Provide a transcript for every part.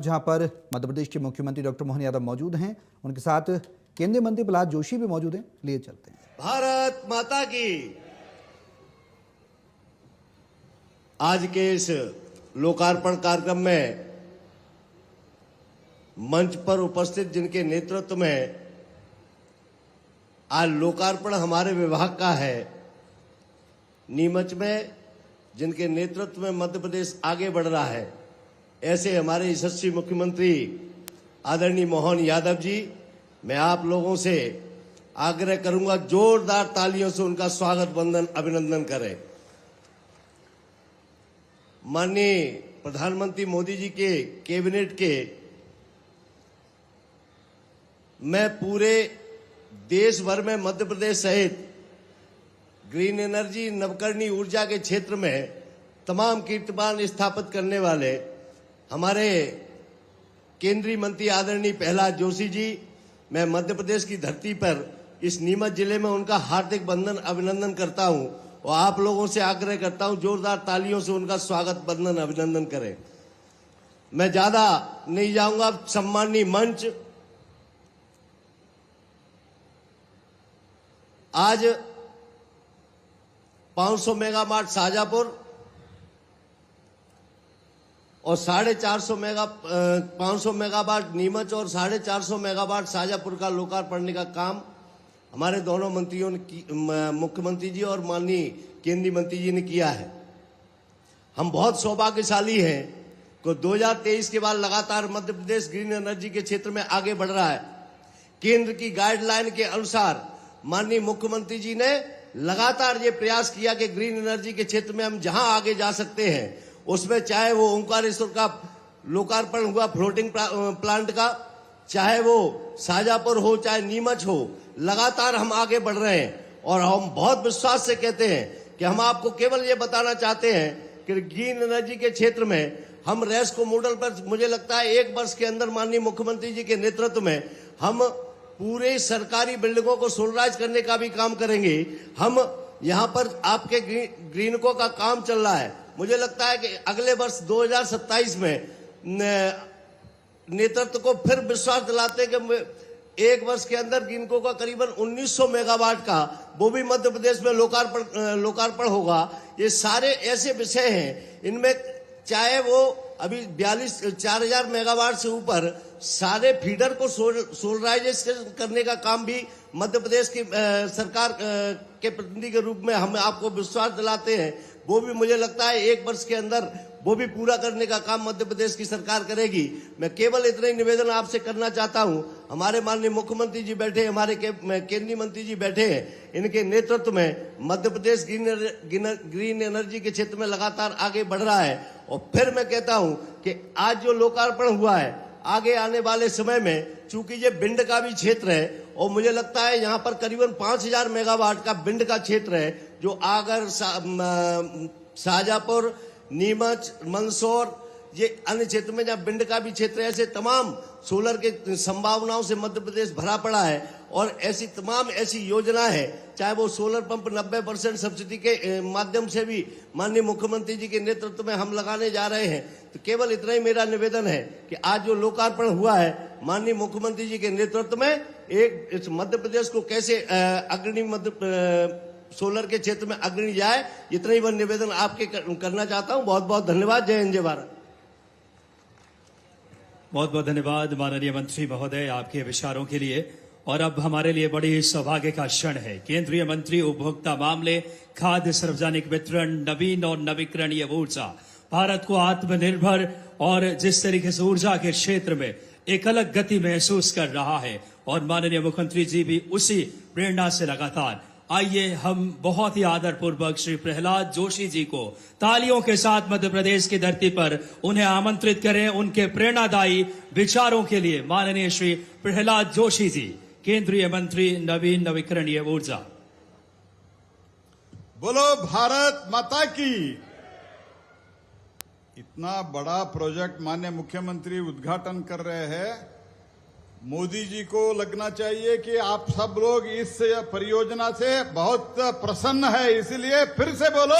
जहां पर मध्य प्रदेश के मुख्यमंत्री डॉक्टर मोहन यादव मौजूद हैं, उनके साथ केंद्रीय मंत्री प्रहलाद जोशी भी मौजूद हैं। लिए चलते हैं। भारत माता की। आज के इस लोकार्पण कार्यक्रम में मंच पर उपस्थित जिनके नेतृत्व में आज लोकार्पण हमारे विभाग का है, नीमच में जिनके नेतृत्व में मध्य प्रदेश आगे बढ़ रहा है, ऐसे हमारे यशस्वी मुख्यमंत्री आदरणीय मोहन यादव जी, मैं आप लोगों से आग्रह करूंगा जोरदार तालियों से उनका स्वागत वंदन अभिनंदन करें। माननीय प्रधानमंत्री मोदी जी के कैबिनेट के मैं पूरे देश भर में मध्य प्रदेश सहित ग्रीन एनर्जी नवकरणीय ऊर्जा के क्षेत्र में तमाम कीर्तिमान स्थापित करने वाले हमारे केंद्रीय मंत्री आदरणीय प्रहलाद जोशी जी, मैं मध्य प्रदेश की धरती पर इस नीमच जिले में उनका हार्दिक वंदन अभिनंदन करता हूं और आप लोगों से आग्रह करता हूं जोरदार तालियों से उनका स्वागत वंदन अभिनंदन करें। मैं ज्यादा नहीं जाऊंगा। सम्माननीय मंच, आज 500 मेगावाट शाजापुर और 500 मेगावाट नीमच और 450 मेगावाट शाजापुर का लोकार्पण का काम हमारे दोनों मंत्रियों ने, मुख्यमंत्री जी और माननीय केंद्रीय मंत्री जी ने किया है। हम बहुत सौभाग्यशाली हैं कि 2023 के बाद लगातार मध्य प्रदेश ग्रीन एनर्जी के क्षेत्र में आगे बढ़ रहा है। केंद्र की गाइडलाइन के अनुसार माननीय मुख्यमंत्री जी ने लगातार ये प्रयास किया कि ग्रीन एनर्जी के क्षेत्र में हम जहां आगे जा सकते हैं, उसमें चाहे वो ओंकारेश्वर का लोकार्पण हुआ फ्लोटिंग प्लांट का, चाहे वो शाजापुर हो, चाहे नीमच हो, लगातार हम आगे बढ़ रहे हैं। और हम बहुत विश्वास से कहते हैं कि हम आपको केवल ये बताना चाहते हैं कि ग्रीन एनर्जी के क्षेत्र में हम रेस्को मॉडल पर मुझे लगता है 1 वर्ष के अंदर माननीय मुख्यमंत्री जी के नेतृत्व में हम पूरे सरकारी बिल्डिंगों को सोलराइज करने का भी काम करेंगे। हम यहाँ पर आपके ग्रीनको का काम चल रहा है। मुझे लगता है कि अगले वर्ष 2027 में नेतृत्व को फिर विश्वास दिलाते हैं कि 1 वर्ष के अंदर ग्रीनको का करीबन 1900 मेगावाट का वो भी मध्य प्रदेश में लोकार्पण होगा। ये सारे ऐसे विषय हैं, इनमें चाहे वो अभी 4000 मेगावाट से ऊपर सारे फीडर को सोलराइजेशन करने का काम भी मध्य प्रदेश की सरकार के प्रतिनिधि के रूप में हम आपको विश्वास दिलाते हैं। वो भी मुझे लगता है 1 वर्ष के अंदर वो भी पूरा करने का काम मध्य प्रदेश की सरकार करेगी। मैं केवल इतना ही निवेदन आपसे करना चाहता हूं, हमारे माननीय मुख्यमंत्री जी बैठे, हमारे केंद्रीय मंत्री जी बैठे हैं, इनके नेतृत्व में मध्य प्रदेश ग्रीन एनर्जी के क्षेत्र में लगातार आगे बढ़ रहा है। और फिर मैं कहता हूं कि आज जो लोकार्पण हुआ है, आगे आने वाले समय में चूंकि ये बिंड का भी क्षेत्र है और मुझे लगता है यहाँ पर करीबन 5000 मेगावाट का बिंड का क्षेत्र है, जो आगर, शाजापुर, नीमच, मंदसौर, ये अन्य क्षेत्र में जहाँ बिंड का भी क्षेत्र है, ऐसे तमाम सोलर के संभावनाओं से मध्य प्रदेश भरा पड़ा है। और ऐसी तमाम ऐसी योजना है, चाहे वो सोलर पंप 90% सब्सिडी के माध्यम से भी माननीय मुख्यमंत्री जी के नेतृत्व में हम लगाने जा रहे हैं। तो केवल इतना ही मेरा निवेदन है कि आज जो लोकार्पण हुआ है माननीय मुख्यमंत्री जी के नेतृत्व में, एक इस मध्य प्रदेश को कैसे अग्रणी सोलर के क्षेत्र में अग्रणी जाए, इतना ही वह निवेदन आपके करना चाहता हूं। बहुत बहुत धन्यवाद। जय हिंद, जय भारत। बहुत बहुत धन्यवाद माननीय मंत्री महोदय आपके विचारों के लिए। और अब हमारे लिए बड़ी सौभाग्य का क्षण है, केंद्रीय मंत्री उपभोक्ता मामले, खाद्य, सार्वजनिक वितरण, नवीन और नवीकरणीय ऊर्जा, भारत को आत्मनिर्भर और जिस तरीके से ऊर्जा के क्षेत्र में एक अलग गति महसूस कर रहा है, और माननीय मुख्यमंत्री जी भी उसी प्रेरणा से लगातार। आइए हम बहुत ही आदरपूर्वक श्री प्रहलाद जोशी जी को तालियों के साथ मध्य प्रदेश की धरती पर उन्हें आमंत्रित करें उनके प्रेरणादायी विचारों के लिए। माननीय श्री प्रहलाद जोशी जी, केंद्रीय मंत्री नवीन नवीकरणीय ऊर्जा। बोलो भारत माता की। इतना बड़ा प्रोजेक्ट माननीय मुख्यमंत्री उद्घाटन कर रहे हैं, मोदी जी को लगना चाहिए कि आप सब लोग इस परियोजना से बहुत प्रसन्न है। इसलिए फिर से बोलो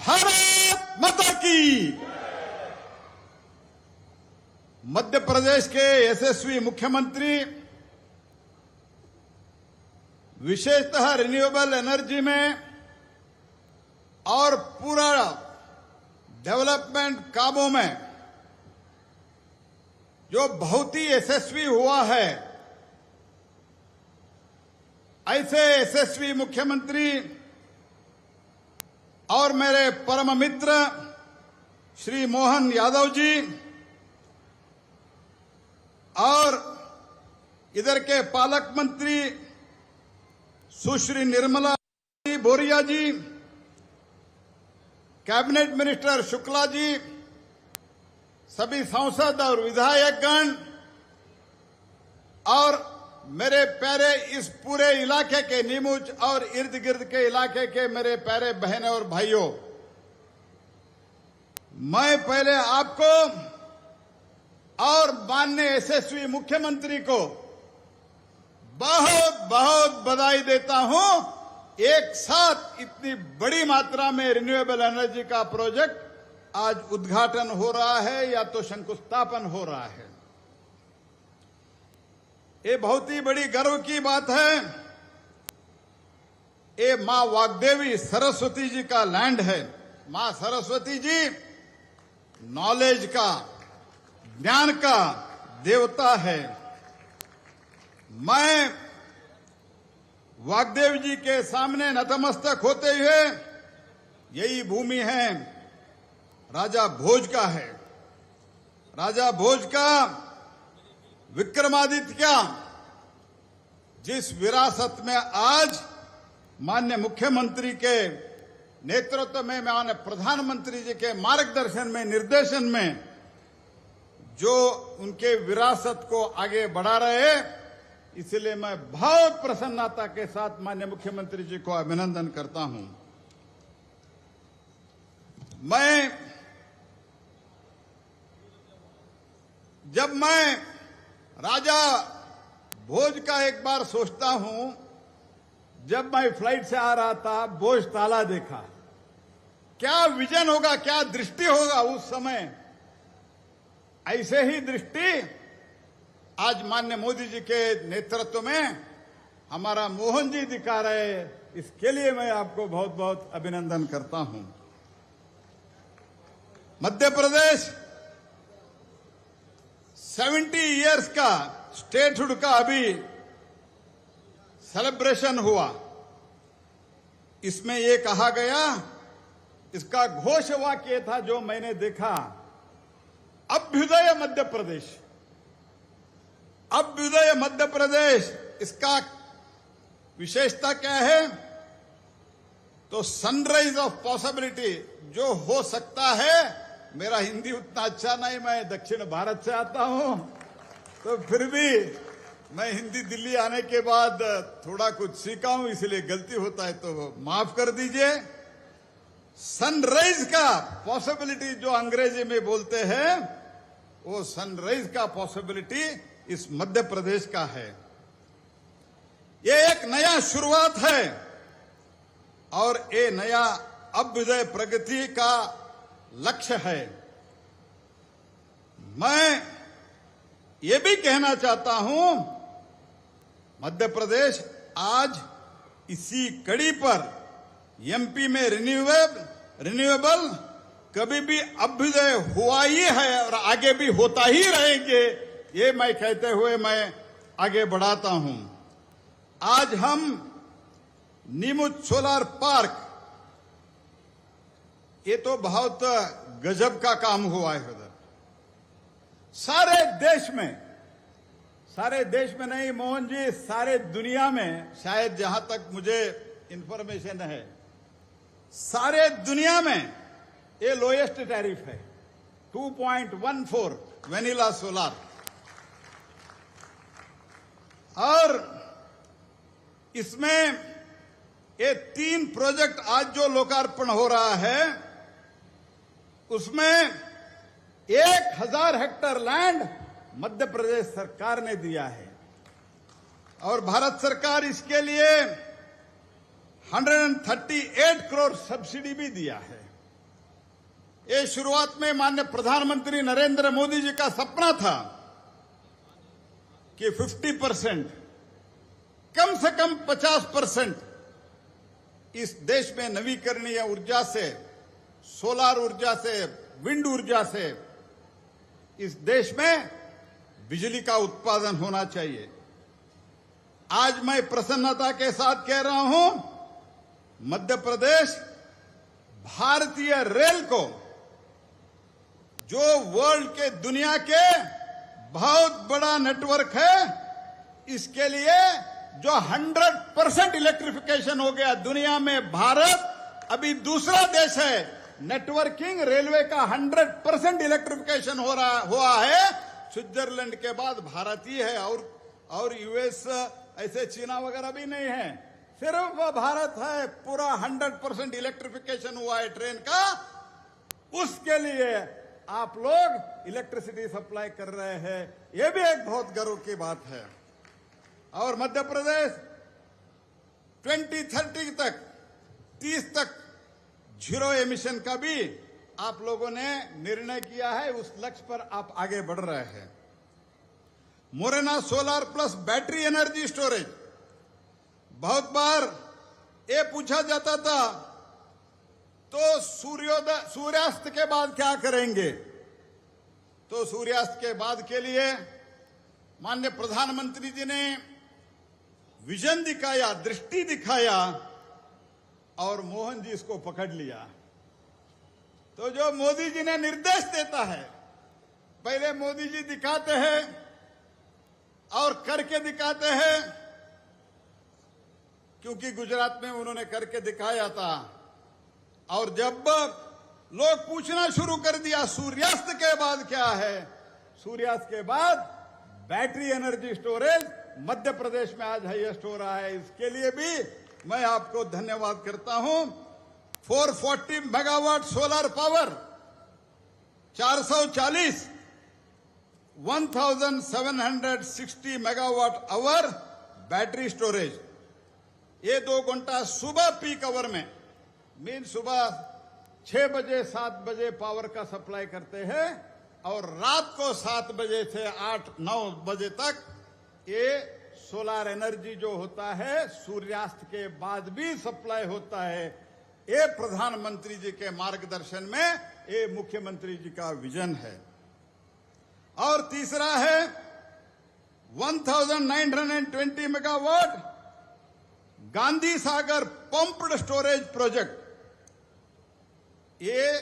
भारत माता की। मध्य प्रदेश के यशस्वी मुख्यमंत्री विशेषतः रिन्यूएबल एनर्जी में और पूरा डेवलपमेंट कामों में जो बहुत ही यशस्वी हुआ है, ऐसे यशस्वी मुख्यमंत्री और मेरे परम मित्र श्री मोहन यादव जी और इधर के पालक मंत्री सुश्री निर्मला बोरिया जी, कैबिनेट मिनिस्टर शुक्ला जी, सभी सांसद और विधायकगण और मेरे प्यारे इस पूरे इलाके के नीमच और इर्द गिर्द के इलाके के मेरे प्यारे बहनें और भाइयों, मैं पहले आपको और माननीय यशस्वी मुख्यमंत्री को बहुत बहुत बधाई देता हूं। एक साथ इतनी बड़ी मात्रा में रिन्यूएबल एनर्जी का प्रोजेक्ट आज उद्घाटन हो रहा है या तो शंकुस्थापन हो रहा है। ये बहुत ही बड़ी गर्व की बात है। ये मां वाग्देवी सरस्वती जी का लैंड है। मां सरस्वती जी नॉलेज का, ज्ञान का देवता है। मैं वाग्देव जी के सामने नतमस्तक होते हुए, यही भूमि है राजा भोज का है। राजा भोज का विक्रमादित्य का जिस विरासत में आज माननीय मुख्यमंत्री के नेतृत्व में, माननीय प्रधानमंत्री जी के मार्गदर्शन में, निर्देशन में जो उनके विरासत को आगे बढ़ा रहे हैं, इसलिए मैं बहुत प्रसन्नता के साथ माननीय मुख्यमंत्री जी को अभिनंदन करता हूं। जब मैं राजा भोज का एक बार सोचता हूं, जब मैं फ्लाइट से आ रहा था, भोज ताला देखा, क्या विजन होगा, क्या दृष्टि होगा उस समय। ऐसे ही दृष्टि आज माननीय मोदी जी के नेतृत्व में हमारा मोहन जी दिखा रहे हैं। इसके लिए मैं आपको बहुत बहुत अभिनंदन करता हूं। मध्य प्रदेश 70 इयर्स का स्टेटहुड का अभी सेलिब्रेशन हुआ। इसमें ये कहा गया, इसका घोषवाक्य था जो मैंने देखा, अभ्युदय मध्य प्रदेश। अभ्युदय मध्य प्रदेश, इसका विशेषता क्या है? तो सनराइज ऑफ पॉसिबिलिटी, जो हो सकता है। मेरा हिंदी उतना अच्छा नहीं, मैं दक्षिण भारत से आता हूं, तो फिर भी मैं हिंदी दिल्ली आने के बाद थोड़ा कुछ सीखा हूं, इसलिए गलती होता है तो माफ कर दीजिए। सनराइज का पॉसिबिलिटी जो अंग्रेजी में बोलते हैं, वो सनराइज का पॉसिबिलिटी इस मध्य प्रदेश का है। ये एक नया शुरुआत है और ये नया अभ्युदय प्रगति का लक्ष्य है। मैं ये भी कहना चाहता हूं, मध्य प्रदेश आज इसी कड़ी पर एमपी में रिन्यूएबल कभी भी अभ्युदय हुआ ही है और आगे भी होता ही रहेंगे, ये मैं कहते हुए मैं आगे बढ़ाता हूं। आज हम नीमुच सोलार पार्क, ये तो बहुत गजब का काम हुआ है उधर। सारे देश में नहीं मोहन जी, सारे दुनिया में, शायद जहां तक मुझे इंफॉर्मेशन है, सारे दुनिया में ये लोएस्ट टैरिफ है, 2.14 वेनिला सोलार। और इसमें ये 3 प्रोजेक्ट आज जो लोकार्पण हो रहा है, उसमें 1000 हेक्टेयर लैंड मध्य प्रदेश सरकार ने दिया है और भारत सरकार इसके लिए 138 करोड़ सब्सिडी भी दिया है। ये शुरुआत में माननीय प्रधानमंत्री नरेंद्र मोदी जी का सपना था कि 50%, कम से कम 50% इस देश में नवीकरणीय ऊर्जा से, सोलर ऊर्जा से, विंड ऊर्जा से इस देश में बिजली का उत्पादन होना चाहिए। आज मैं प्रसन्नता के साथ कह रहा हूं, मध्य प्रदेश भारतीय रेल को, जो वर्ल्ड के, दुनिया के बहुत बड़ा नेटवर्क है, इसके लिए जो 100% इलेक्ट्रिफिकेशन हो गया दुनिया में, भारत अभी दूसरा देश है नेटवर्किंग रेलवे का 100% इलेक्ट्रिफिकेशन हुआ है। स्विट्जरलैंड के बाद भारत ही है, और यूएस ऐसे चीना वगैरह भी नहीं है, सिर्फ भारत है। पूरा 100% इलेक्ट्रिफिकेशन हुआ है ट्रेन का। उसके लिए आप लोग इलेक्ट्रिसिटी सप्लाई कर रहे हैं, यह भी एक बहुत गर्व की बात है। और मध्य प्रदेश 2030 तक, 30 तक जीरो एमिशन का भी आप लोगों ने निर्णय किया है। उस लक्ष्य पर आप आगे बढ़ रहे हैं। Morena solar plus battery energy storage, बहुत बार ये पूछा जाता था तो सूर्यास्त के बाद क्या करेंगे। तो सूर्यास्त के बाद के लिए माननीय प्रधानमंत्री जी ने विजन दिखाया, दृष्टि दिखाया, और मोहन जी इसको पकड़ लिया। तो जो मोदी जी ने निर्देश देता है, पहले मोदी जी दिखाते हैं और करके दिखाते हैं, क्योंकि गुजरात में उन्होंने करके दिखाया था। और जब लोग पूछना शुरू कर दिया सूर्यास्त के बाद क्या है, सूर्यास्त के बाद battery energy storage Madhya Pradesh में आज हाईएस्ट हो रहा है। इसके लिए भी मैं आपको धन्यवाद करता हूं। 440 megawatt solar power, 440, 1760 megawatt our battery storage. ये 2 घंटा सुबह पीक आवर में, मीन सुबह 6 बजे 7 बजे पावर का सप्लाई करते हैं, और रात को 7 बजे से 8-9 बजे तक ये सोलर एनर्जी जो होता है सूर्यास्त के बाद भी सप्लाई होता है। ये प्रधानमंत्री जी के मार्गदर्शन में ये मुख्यमंत्री जी का विजन है। और तीसरा है 1920 megawatt Gandhi Sagar pumped storage project. ये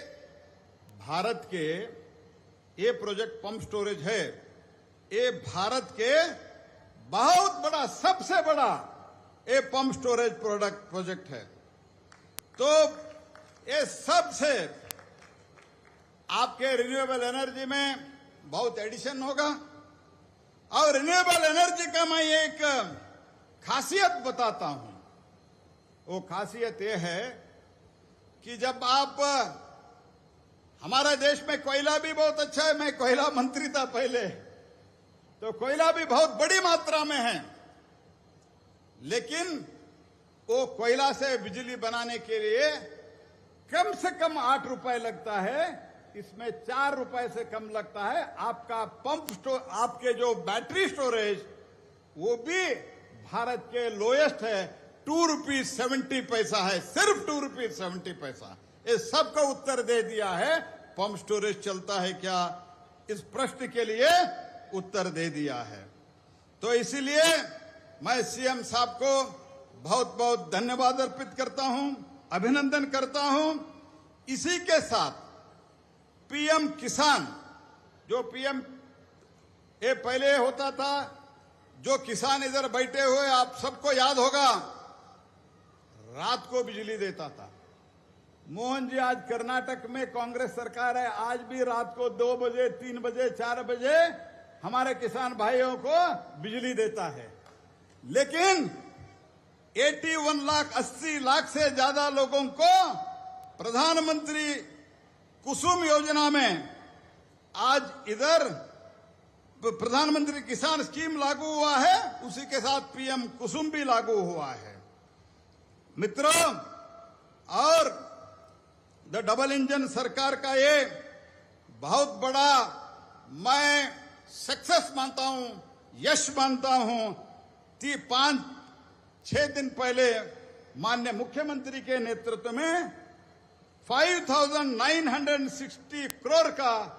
भारत के, ये प्रोजेक्ट पंप स्टोरेज है, ये भारत के बहुत बड़ा, सबसे बड़ा ये पंप स्टोरेज प्रोजेक्ट है। तो ये सबसे आपके रिन्यूएबल एनर्जी में बहुत एडिशन होगा। और रिन्यूएबल एनर्जी का मैं एक खासियत बताता हूं। वो खासियत ये है कि जब आप, हमारे देश में कोयला भी बहुत अच्छा है, मैं कोयला मंत्री था पहले, तो कोयला भी बहुत बड़ी मात्रा में है, लेकिन वो कोयला से बिजली बनाने के लिए कम से कम 8 रुपए लगता है, इसमें 4 रुपए से कम लगता है। आपका आपके जो बैटरी स्टोरेज, वो भी भारत के लोएस्ट है, 2 रुपीज 70 पैसा है, सिर्फ 2 रुपीज 70 पैसा। ये सबका उत्तर दे दिया है। पंप स्टोरेज चलता है क्या, इस प्रश्न के लिए उत्तर दे दिया है। तो इसीलिए मैं सीएम साहब को बहुत बहुत धन्यवाद अर्पित करता हूं, अभिनंदन करता हूं। इसी के साथ पीएम किसान, जो पीएम ये पहले होता था, जो किसान इधर बैठे हुए आप सबको याद होगा, रात को बिजली देता था। मोहन जी, आज कर्नाटक में कांग्रेस सरकार है, आज भी रात को 2 बजे, 3 बजे, 4 बजे हमारे किसान भाइयों को बिजली देता है। लेकिन 81 लाख, 80 लाख से ज्यादा लोगों को प्रधानमंत्री कुसुम योजना में आज इधर प्रधानमंत्री किसान स्कीम लागू हुआ है, उसी के साथ पीएम कुसुम भी लागू हुआ है। मित्रों, और द डबल इंजन सरकार का ये बहुत बड़ा मैं सक्सेस मानता हूं, यश मानता हूं। 5-6 दिन पहले माननीय मुख्यमंत्री के नेतृत्व में 5,960 करोड़ का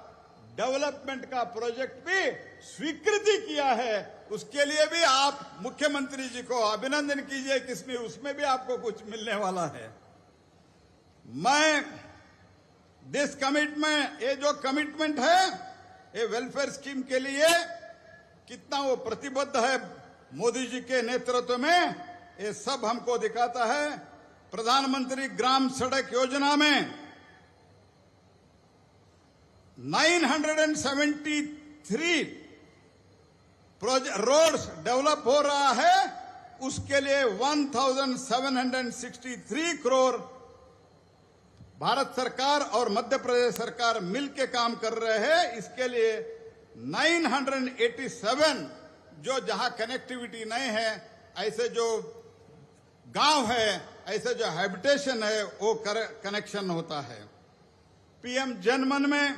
डेवलपमेंट का प्रोजेक्ट भी स्वीकृति किया है। उसके लिए भी आप मुख्यमंत्री जी को अभिनंदन कीजिए, किसमें उसमें भी आपको कुछ मिलने वाला है। मैं दिस कमिटमेंट, ये जो कमिटमेंट है ये वेलफेयर स्कीम के लिए कितना वो प्रतिबद्ध है मोदी जी के नेतृत्व में, ये सब हमको दिखाता है। प्रधानमंत्री ग्राम सड़क योजना में 973 रोड्स डेवलप हो रहा है, उसके लिए 1,763 करोड़ भारत सरकार और मध्य प्रदेश सरकार मिलकर काम कर रहे हैं। इसके लिए 987 जो जहां कनेक्टिविटी नहीं है, ऐसे जो गांव है, ऐसे जो हैबिटेशन है, वो कनेक्शन होता है। पीएम जनमन में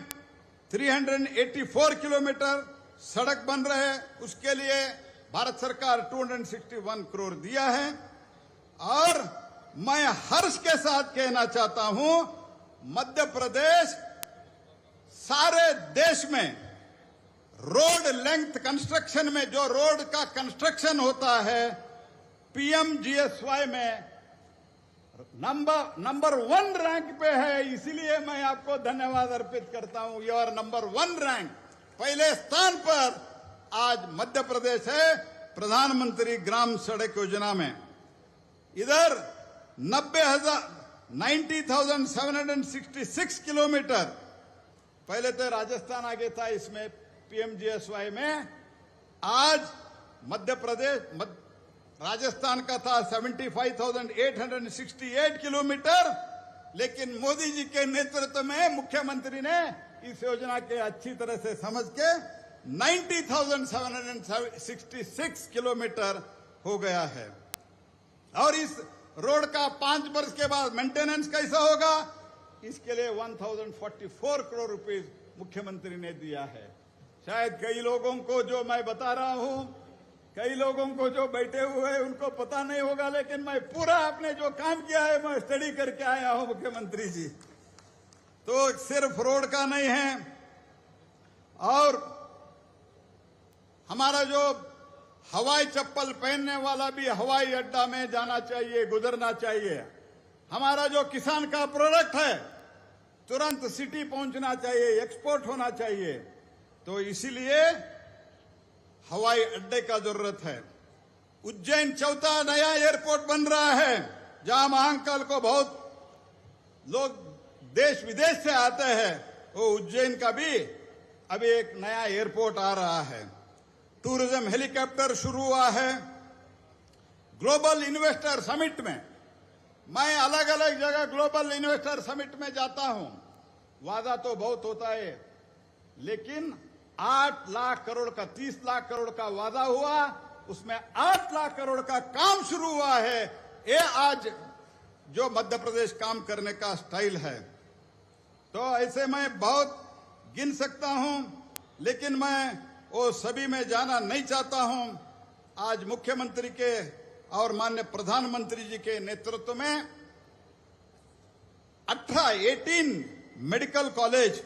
384 किलोमीटर सड़क बन रहे हैं, उसके लिए भारत सरकार 261 करोड़ दिया है। और मैं हर्ष के साथ कहना चाहता हूं, मध्य प्रदेश सारे देश में रोड लेंथ कंस्ट्रक्शन में, जो रोड का कंस्ट्रक्शन होता है, पीएमजीएसवाई में नंबर 1 रैंक पे है। इसीलिए मैं आपको धन्यवाद अर्पित करता हूं। योर नंबर 1 रैंक, पहले स्थान पर आज मध्य प्रदेश है प्रधानमंत्री ग्राम सड़क योजना में। इधर 90,766 किलोमीटर, पहले तो राजस्थान आगे था इसमें पीएमजीएसवाई में, आज मध्य प्रदेश राजस्थान का था 75,868 किलोमीटर। लेकिन मोदी जी के नेतृत्व में मुख्यमंत्री ने इस योजना के अच्छी तरह से समझ के 90,766 किलोमीटर हो गया है। और इस रोड का 5 वर्ष के बाद मेंटेनेंस कैसा होगा, इसके लिए 1,044 करोड़ रुपए मुख्यमंत्री ने दिया है। शायद कई लोगों को जो मैं बता रहा हूं, कई लोगों को जो बैठे हुए हैं उनको पता नहीं होगा, लेकिन मैं पूरा आपने जो काम किया है मैं स्टडी करके आया हूं मुख्यमंत्री जी। तो सिर्फ रोड का नहीं है, और हमारा जो हवाई चप्पल पहनने वाला भी हवाई अड्डा में जाना चाहिए, गुजरना चाहिए। हमारा जो किसान का प्रोडक्ट है तुरंत सिटी पहुंचना चाहिए, एक्सपोर्ट होना चाहिए। तो इसीलिए हवाई अड्डे का जरूरत है। उज्जैन चौथा नया एयरपोर्ट बन रहा है, जहां महाकाल को बहुत लोग देश विदेश से आते हैं। वो उज्जैन का भी अभी एक नया एयरपोर्ट आ रहा है। टूरिज्म हेलीकॉप्टर शुरू हुआ है। ग्लोबल इन्वेस्टर समिट में, मैं अलग अलग जगह ग्लोबल इन्वेस्टर समिट में जाता हूं, वादा तो बहुत होता है, लेकिन 8 लाख करोड़ का 30 लाख करोड़ का वादा हुआ, उसमें 8 लाख करोड़ का काम शुरू हुआ है। ये आज जो मध्य प्रदेश काम करने का स्टाइल है। तो ऐसे मैं बहुत गिन सकता हूं, लेकिन मैं वो सभी में जाना नहीं चाहता हूं। आज मुख्यमंत्री के और माननीय प्रधानमंत्री जी के नेतृत्व में 18 मेडिकल कॉलेज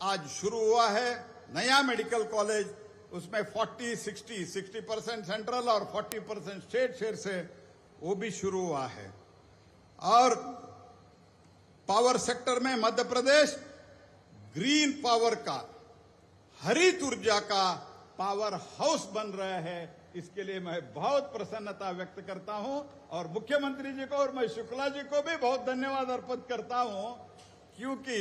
आज शुरू हुआ है। नया मेडिकल कॉलेज, उसमें 60% सेंट्रल और 40% स्टेट शेयर से वो भी शुरू हुआ है। और पावर सेक्टर में मध्य प्रदेश ग्रीन पावर का, हरित ऊर्जा का पावर हाउस बन रहा है। इसके लिए मैं बहुत प्रसन्नता व्यक्त करता हूं, और मुख्यमंत्री जी को और मैं शुक्ला जी को भी बहुत धन्यवाद अर्पित करता हूं, क्योंकि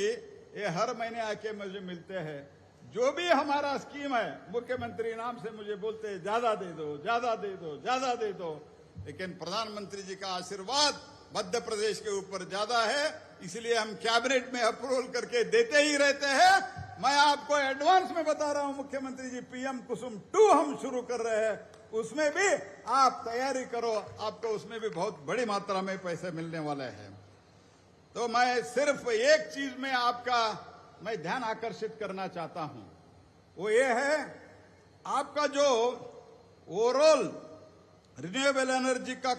ये हर महीने आके मुझे मिलते हैं। जो भी हमारा स्कीम है, मुख्यमंत्री नाम से मुझे बोलते हैं ज्यादा दे दो, ज्यादा दे दो, ज्यादा दे दो, लेकिन प्रधानमंत्री जी का आशीर्वाद मध्य प्रदेश के ऊपर ज्यादा है, इसलिए हम कैबिनेट में अप्रूवल करके देते ही रहते हैं। मैं आपको एडवांस में बता रहा हूं मुख्यमंत्री जी, पीएम कुसुम 2 हम शुरू कर रहे हैं, उसमें भी आप तैयारी करो, आपको उसमें भी बहुत बड़ी मात्रा में पैसे मिलने वाले हैं। तो मैं सिर्फ एक चीज में आपका मैं ध्यान आकर्षित करना चाहता हूं, वो ये है आपका जो ओवरऑल रिन्यूएबल एनर्जी का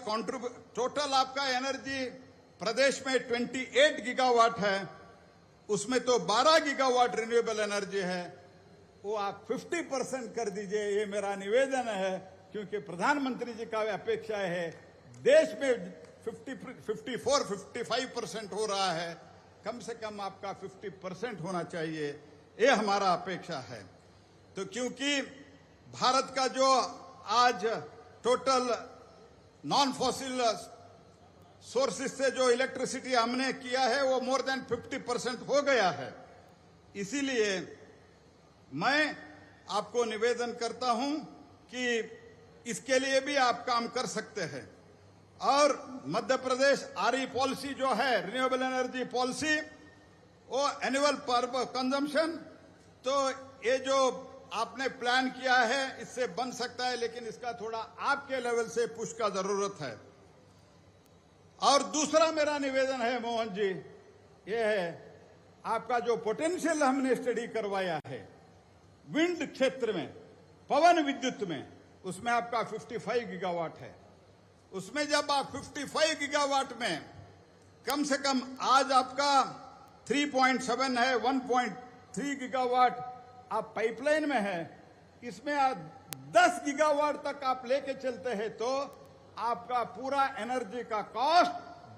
टोटल आपका एनर्जी प्रदेश में 28 गीगावाट है, उसमें तो 12 गीगावाट रिन्यूएबल एनर्जी है, वो आप 50% कर दीजिए, ये मेरा निवेदन है। क्योंकि प्रधानमंत्री जी का अपेक्षा है, देश में 54-55% हो रहा है, कम से कम आपका 50% होना चाहिए, ये हमारा अपेक्षा है। तो क्योंकि भारत का जो आज टोटल नॉन फॉसिल सोर्सेज से जो इलेक्ट्रिसिटी हमने किया है वो मोर देन 50% हो गया है, इसीलिए मैं आपको निवेदन करता हूं कि इसके लिए भी आप काम कर सकते हैं। और मध्य प्रदेश आरई पॉलिसी जो है, रिन्यूएबल एनर्जी पॉलिसी, वो एनुअल पर कंजम्पशन, तो ये जो आपने प्लान किया है इससे बन सकता है, लेकिन इसका थोड़ा आपके लेवल से पुश का जरूरत है। और दूसरा मेरा निवेदन है मोहन जी, ये है आपका जो पोटेंशियल हमने स्टडी करवाया है विंड क्षेत्र में, पवन विद्युत में, उसमें आपका 55 गीगावाट है। उसमें जब आप 55 गीगावाट में कम से कम आज आपका 3.7 है, 1.3 गीगावाट आप पाइपलाइन में है, इसमें आप 10 गीगावाट तक आप लेके चलते हैं तो आपका पूरा एनर्जी का कॉस्ट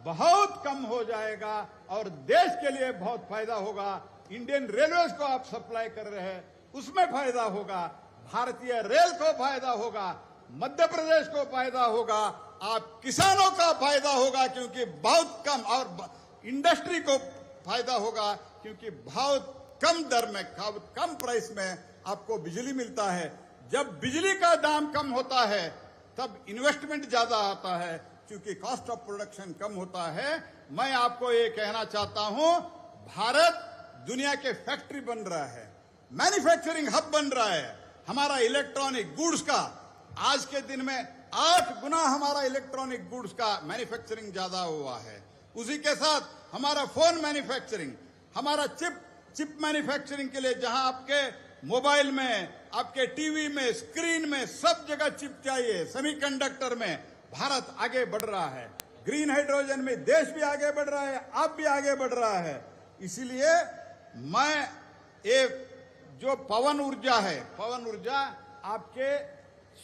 बहुत कम हो जाएगा और देश के लिए बहुत फायदा होगा। इंडियन रेलवेज को आप सप्लाई कर रहे हैं, उसमें फायदा होगा, भारतीय रेल को फायदा होगा, मध्य प्रदेश को फायदा होगा, आप किसानों का फायदा होगा क्योंकि बहुत कम, और इंडस्ट्री को फायदा होगा क्योंकि बहुत कम दर में, कम प्राइस में आपको बिजली मिलता है। जब बिजली का दाम कम होता है तब इन्वेस्टमेंट ज्यादा आता है क्योंकि कॉस्ट ऑफ प्रोडक्शन कम होता है। मैं आपको ये कहना चाहता हूं, भारत दुनिया के फैक्ट्री बन रहा है, मैन्युफैक्चरिंग हब बन रहा है। हमारा इलेक्ट्रॉनिक गुड्स का आज के दिन में 8 गुना हमारा इलेक्ट्रॉनिक गुड्स का मैन्युफैक्चरिंग ज्यादा हुआ है। उसी के साथ हमारा फोन मैन्युफैक्चरिंग, हमारा चिप मैन्युफैक्चरिंग के लिए, जहां आपके मोबाइल में, आपके टीवी में, स्क्रीन में सब जगह चिप चाहिए, सेमीकंडक्टर में भारत आगे बढ़ रहा है। ग्रीन हाइड्रोजन में देश भी आगे बढ़ रहा है, आप भी आगे बढ़ रहा है। इसीलिए मैं ये जो पवन ऊर्जा है, पवन ऊर्जा आपके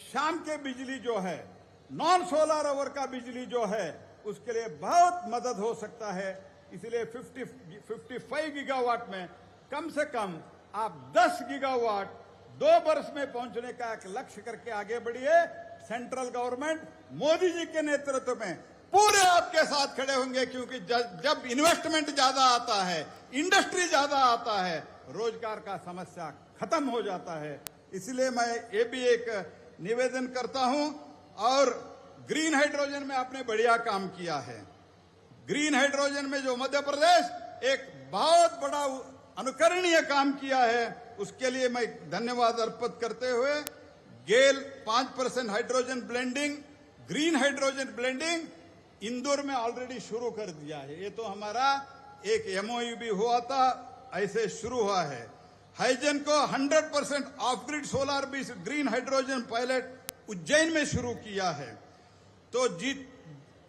शाम के बिजली जो है, नॉन सोलर आवर का बिजली जो है, उसके लिए बहुत मदद हो सकता है। इसलिए 55 गीगावाट में कम से कम आप 10 गीगावाट 2 वर्ष में पहुंचने का एक लक्ष्य करके आगे बढ़िए। सेंट्रल गवर्नमेंट मोदी जी के नेतृत्व में पूरे आपके साथ खड़े होंगे क्योंकि जब इन्वेस्टमेंट ज्यादा आता है, इंडस्ट्री ज्यादा आता है, रोजगार का समस्या खत्म हो जाता है। इसलिए मैं ये भी एक निवेदन करता हूं। और ग्रीन हाइड्रोजन में आपने बढ़िया काम किया है। ग्रीन हाइड्रोजन में जो मध्य प्रदेश एक बहुत बड़ा अनुकरणीय काम किया है, उसके लिए मैं धन्यवाद अर्पित करते हुए गेल 5% hydrogen blending, green hydrogen blending Indore में ऑलरेडी शुरू कर दिया है। ये तो हमारा एक एमओयू भी हुआ था, ऐसे शुरू हुआ है। हाइजन को 100% ऑफ ग्रिड सोलर भी ग्रीन हाइड्रोजन पायलट उज्जैन में शुरू किया है। तो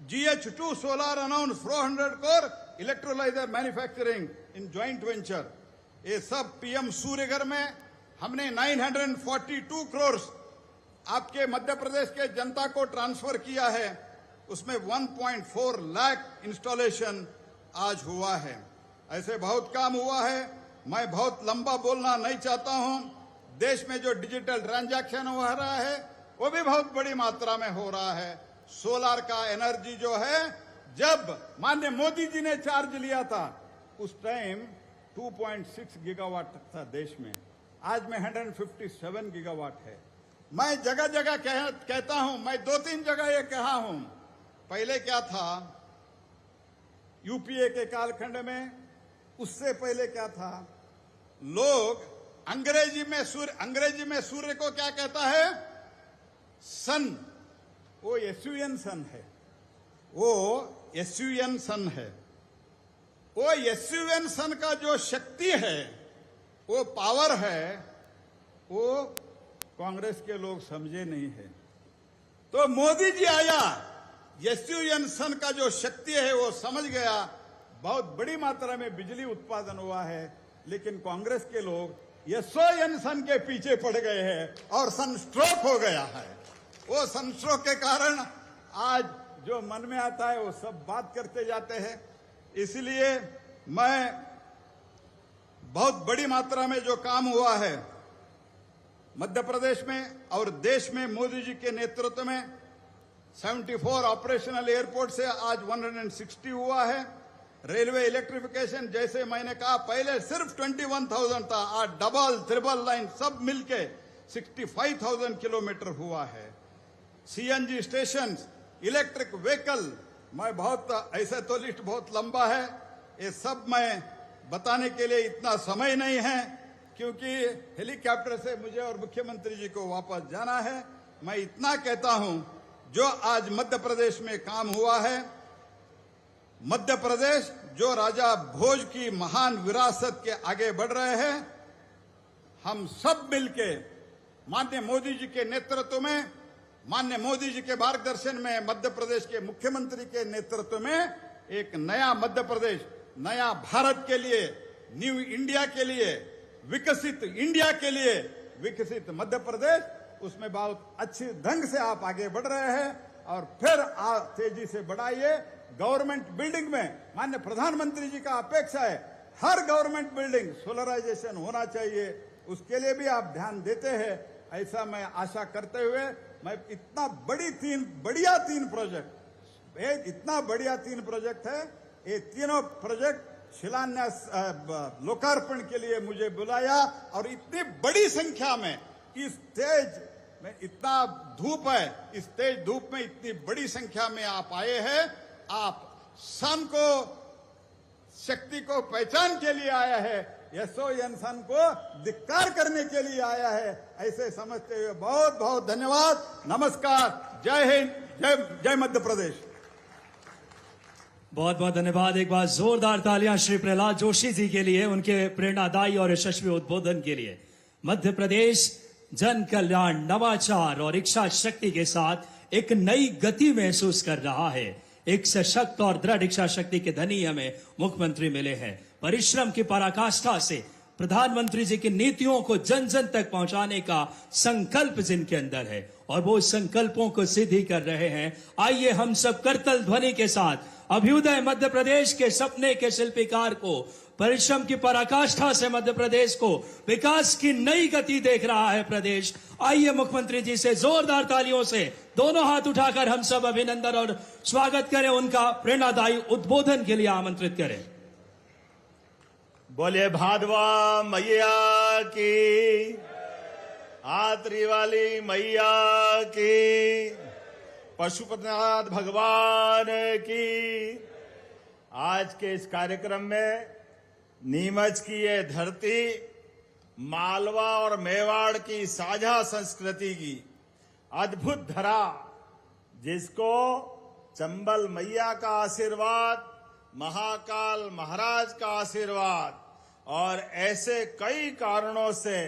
GH2 solar announce 400 core electrolyser manufacturing इन ज्वाइंट वेंचर, ये सब पीएम सूर्यघर में हमने 942 करोड़ आपके मध्य प्रदेश के जनता को ट्रांसफर किया है। उसमें 1.4 लाख इंस्टॉलेशन आज हुआ है। ऐसे बहुत काम हुआ है। मैं बहुत लंबा बोलना नहीं चाहता हूं। देश में जो डिजिटल ट्रांजैक्शन हो रहा है वो भी बहुत बड़ी मात्रा में हो रहा है। सोलर का एनर्जी जो है, जब माननीय मोदी जी ने चार्ज लिया था उस टाइम 2.6 गीगावाट था देश में, आज में 157 गीगावाट है। मैं जगह जगह कहता हूं, मैं 2-3 जगह ये कहा हूं। पहले क्या था यूपीए के कालखंड में, उससे पहले क्या था, लोग अंग्रेजी में सूर्य को क्या कहता है, सन, वो SUN सन है, वो SUN सन है। वो एसयूएन का जो शक्ति है, वो पावर है, वो कांग्रेस के लोग समझे नहीं है। तो मोदी जी आया, एसयूएन का जो शक्ति है वो समझ गया, बहुत बड़ी मात्रा में बिजली उत्पादन हुआ है, लेकिन कांग्रेस के लोग एसयूएन के पीछे पड़ गए हैं और सनस्ट्रोक हो गया है। वो सनस्ट्रोक के कारण आज जो मन में आता है वो सब बात करते जाते हैं। इसलिए मैं बहुत बड़ी मात्रा में जो काम हुआ है मध्य प्रदेश में और देश में मोदी जी के नेतृत्व में, 74 ऑपरेशनल एयरपोर्ट से आज 160 हुआ है। रेलवे इलेक्ट्रिफिकेशन, जैसे मैंने कहा पहले सिर्फ 21,000 था, आज डबल ट्रिपल लाइन सब मिलके 65,000 किलोमीटर हुआ है। सीएनजी स्टेशन, इलेक्ट्रिक व्हीकल, मैं बहुत ऐसे तो लिस्ट बहुत लंबा है, ये सब मैं बताने के लिए इतना समय नहीं है, क्योंकि हेलीकॉप्टर से मुझे और मुख्यमंत्री जी को वापस जाना है। मैं इतना कहता हूं, जो आज मध्य प्रदेश में काम हुआ है, मध्य प्रदेश जो राजा भोज की महान विरासत के आगे बढ़ रहे हैं, हम सब मिलके माननीय मोदी जी के नेतृत्व में, माननीय मोदी जी के मार्गदर्शन में, मध्य प्रदेश के मुख्यमंत्री के नेतृत्व में एक नया मध्य प्रदेश, नया भारत के लिए, न्यू इंडिया के लिए, विकसित इंडिया के लिए, विकसित मध्य प्रदेश, उसमें बहुत अच्छी ढंग से आप आगे बढ़ रहे हैं। और फिर तेजी से बढ़ाइए। गवर्नमेंट बिल्डिंग में माननीय प्रधानमंत्री जी का अपेक्षा है हर गवर्नमेंट बिल्डिंग सोलराइजेशन होना चाहिए, उसके लिए भी आप ध्यान देते हैं, ऐसा मैं आशा करते हुए मैं इतना बढ़िया तीन प्रोजेक्ट, इतना बढ़िया तीन प्रोजेक्ट है, ये तीनों प्रोजेक्ट शिलान्यास लोकार्पण के लिए मुझे बुलाया, और इतनी बड़ी संख्या में इस तेज में, इतना धूप है, इस तेज धूप में इतनी बड़ी संख्या में आप आए हैं। आप सन को, शक्ति को पहचान के लिए आया है, एसयूएन सन को धिक्कार करने के लिए आया है, ऐसे समझते हुए बहुत बहुत धन्यवाद। नमस्कार, जय हिंद, जय मध्य प्रदेश। बहुत बहुत धन्यवाद। एक बार जोरदार तालियां श्री प्रहलाद जोशी जी के लिए, उनके प्रेरणादायी और यशस्वी उद्बोधन के लिए। मध्य प्रदेश जन कल्याण, नवाचार और इच्छा शक्ति के साथ एक नई गति महसूस कर रहा है। एक सशक्त और दृढ़ इच्छा शक्ति के धनी हमें मुख्यमंत्री मिले हैं। परिश्रम की पराकाष्ठा से प्रधानमंत्री जी की नीतियों को जन जन तक पहुंचाने का संकल्प जिनके अंदर है, और वो संकल्पों को सिद्धि कर रहे हैं। आइए हम सब करतल ध्वनि के साथ अभ्युदय मध्य प्रदेश के सपने के शिल्पकार को, परिश्रम की पराकाष्ठा से मध्य प्रदेश को विकास की नई गति देख रहा है प्रदेश। आइए मुख्यमंत्री जी से जोरदार तालियों से दोनों हाथ उठाकर हम सब अभिनंदन और स्वागत करें, उनका प्रेरणादायी उद्बोधन के लिए आमंत्रित करें। बोले भादवा मैया की, आतरी वाली मैया की, पशुपतिनाथ भगवान की। आज के इस कार्यक्रम में नीमच की ये धरती मालवा और मेवाड़ की साझा संस्कृति की अद्भुत धरा, जिसको चंबल मैया का आशीर्वाद, महाकाल महाराज का आशीर्वाद और ऐसे कई कारणों से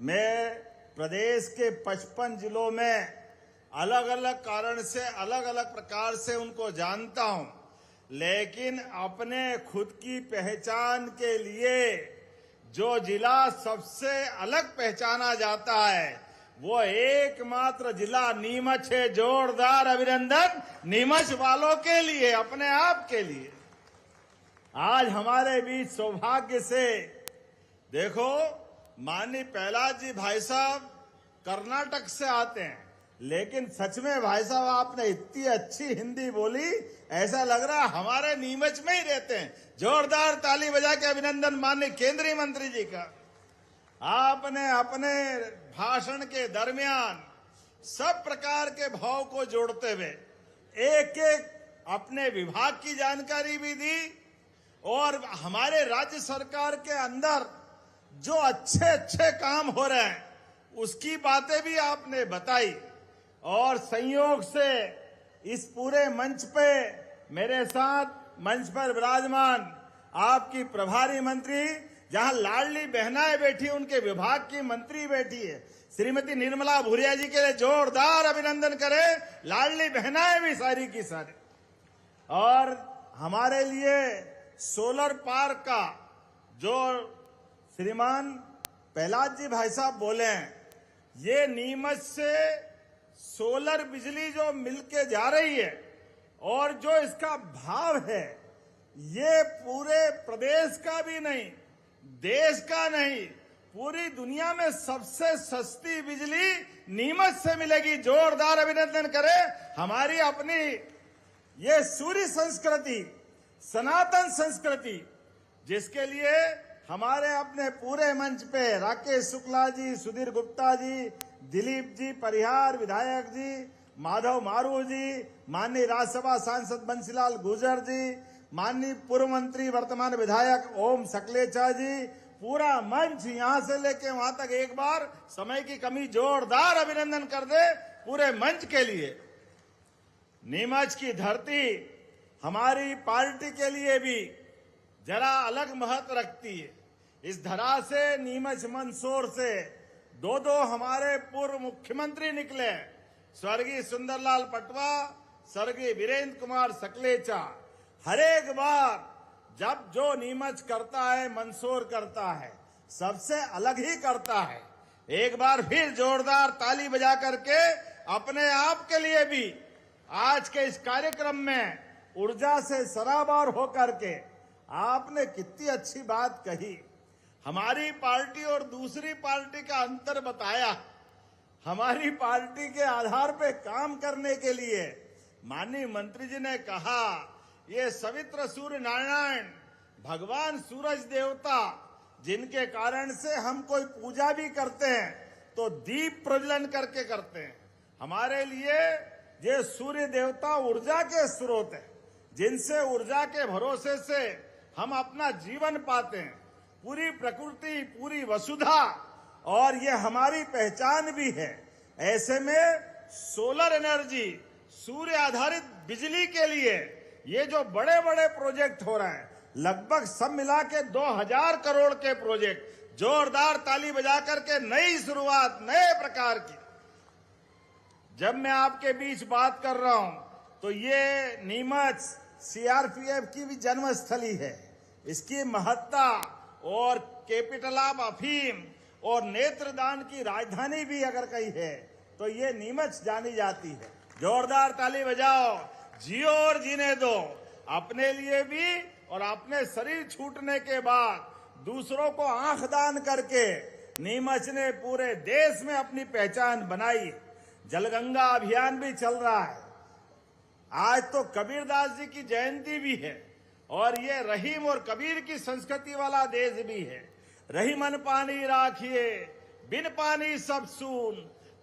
मैं प्रदेश के 55 जिलों में अलग अलग कारण से, अलग अलग प्रकार से उनको जानता हूं, लेकिन अपने खुद की पहचान के लिए जो जिला सबसे अलग पहचाना जाता है वो एकमात्र जिला नीमच है। जोरदार अभिनंदन नीमच वालों के लिए, अपने आप के लिए। आज हमारे बीच सौभाग्य से देखो, माननीय प्रहलाद जी भाई साहब कर्नाटक से आते हैं, लेकिन सच में भाई साहब आपने इतनी अच्छी हिंदी बोली, ऐसा लग रहा है हमारे नीमच में ही रहते हैं। जोरदार ताली बजा के अभिनंदन माननीय केंद्रीय मंत्री जी का। आपने अपने भाषण के दरमियान सब प्रकार के भाव को जोड़ते हुए एक एक अपने विभाग की जानकारी भी दी, और हमारे राज्य सरकार के अंदर जो अच्छे अच्छे काम हो रहे हैं उसकी बातें भी आपने बताई। और संयोग से इस पूरे मंच पे मेरे साथ मंच पर विराजमान आपकी प्रभारी मंत्री, जहां लाडली बहनाएं बैठी, उनके विभाग की मंत्री बैठी है, श्रीमती निर्मला भूरिया जी के लिए जोरदार अभिनंदन करें। लाडली बहनाएं भी सारी की सारी। और हमारे लिए सोलर पार्क का जो श्रीमान प्रहलाद जी भाई साहब बोले हैं, ये नीमच से सोलर बिजली जो मिलके जा रही है और जो इसका भाव है, ये पूरे प्रदेश का भी नहीं, देश का नहीं, पूरी दुनिया में सबसे सस्ती बिजली नीमच से मिलेगी। जोरदार अभिनंदन करें हमारी अपनी ये सूर्य संस्कृति, सनातन संस्कृति, जिसके लिए हमारे अपने पूरे मंच पे राकेश शुक्ला जी, सुधीर गुप्ता जी, दिलीप जी परिहार विधायक जी, माधव मारू जी, माननीय राज्यसभा सांसद बंसीलाल गुर्जर जी, माननीय पूर्व मंत्री वर्तमान विधायक ओम सकलेचा जी, पूरा मंच यहां से लेके वहां तक, एक बार समय की कमी, जोरदार अभिनंदन कर दे पूरे मंच के लिए। नीमच की धरती हमारी पार्टी के लिए भी जरा अलग महत्व रखती है। इस धरा से, नीमच मंदसौर से दो हमारे पूर्व मुख्यमंत्री निकले, स्वर्गीय सुंदरलाल पटवा, स्वर्गीय वीरेंद्र कुमार सकलेचा। हर एक बार जब जो नीमच करता है, मंदसौर करता है, सबसे अलग ही करता है। एक बार फिर जोरदार ताली बजा करके अपने आप के लिए भी आज के इस कार्यक्रम में ऊर्जा से सराबार होकर के आपने कितनी अच्छी बात कही। हमारी पार्टी और दूसरी पार्टी का अंतर बताया। हमारी पार्टी के आधार पे काम करने के लिए माननीय मंत्री जी ने कहा, ये सवित्र सूर्य नारायण भगवान सूरज देवता, जिनके कारण से हम कोई पूजा भी करते हैं तो दीप प्रज्वलन करके करते हैं। हमारे लिए ये सूर्य देवता ऊर्जा के स्रोत है, जिनसे ऊर्जा के भरोसे से हम अपना जीवन पाते हैं। पूरी प्रकृति, पूरी वसुधा, और ये हमारी पहचान भी है। ऐसे में सोलर एनर्जी, सूर्य आधारित बिजली के लिए ये जो बड़े बड़े प्रोजेक्ट हो रहे हैं, लगभग सब मिला के 2000 करोड़ के प्रोजेक्ट, जोरदार ताली बजा करके नई शुरुआत, नए प्रकार की। जब मैं आपके बीच बात कर रहा हूं तो ये नीमच सीआरपीएफ की भी जन्मस्थली है। इसकी महत्ता और कैपिटल ऑफ अफीम और नेत्रदान की राजधानी भी अगर कहीं है तो ये नीमच जानी जाती है। जोरदार ताली बजाओ, जियो और जीने दो, अपने लिए भी और अपने शरीर छूटने के बाद दूसरों को आंख दान करके नीमच ने पूरे देश में अपनी पहचान बनाई। जलगंगा अभियान भी चल रहा है। आज तो कबीरदास जी की जयंती भी है और ये रहीम और कबीर की संस्कृति वाला देश भी है। रहीमन पानी राखिए, बिन पानी सब सून,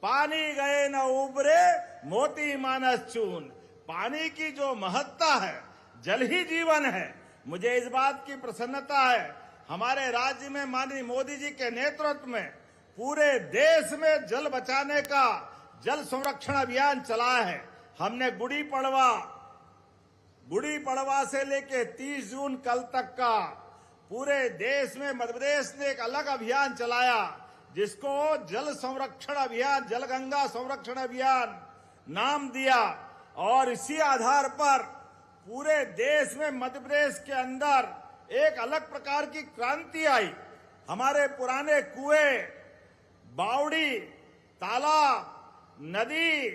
पानी गए न उबरे, मोती मानस चून। पानी की जो महत्ता है, जल ही जीवन है। मुझे इस बात की प्रसन्नता है, हमारे राज्य में माननीय मोदी जी के नेतृत्व में पूरे देश में जल बचाने का जल संरक्षण अभियान चलाया है। हमने गुड़ी पड़वा से लेके 30 जून कल तक का पूरे देश में मध्य प्रदेश ने एक अलग अभियान चलाया, जिसको जल संरक्षण अभियान, जलगंगा संरक्षण अभियान नाम दिया। और इसी आधार पर पूरे देश में मध्य प्रदेश के अंदर एक अलग प्रकार की क्रांति आई। हमारे पुराने कुएं, बावड़ी, तालाब, नदी,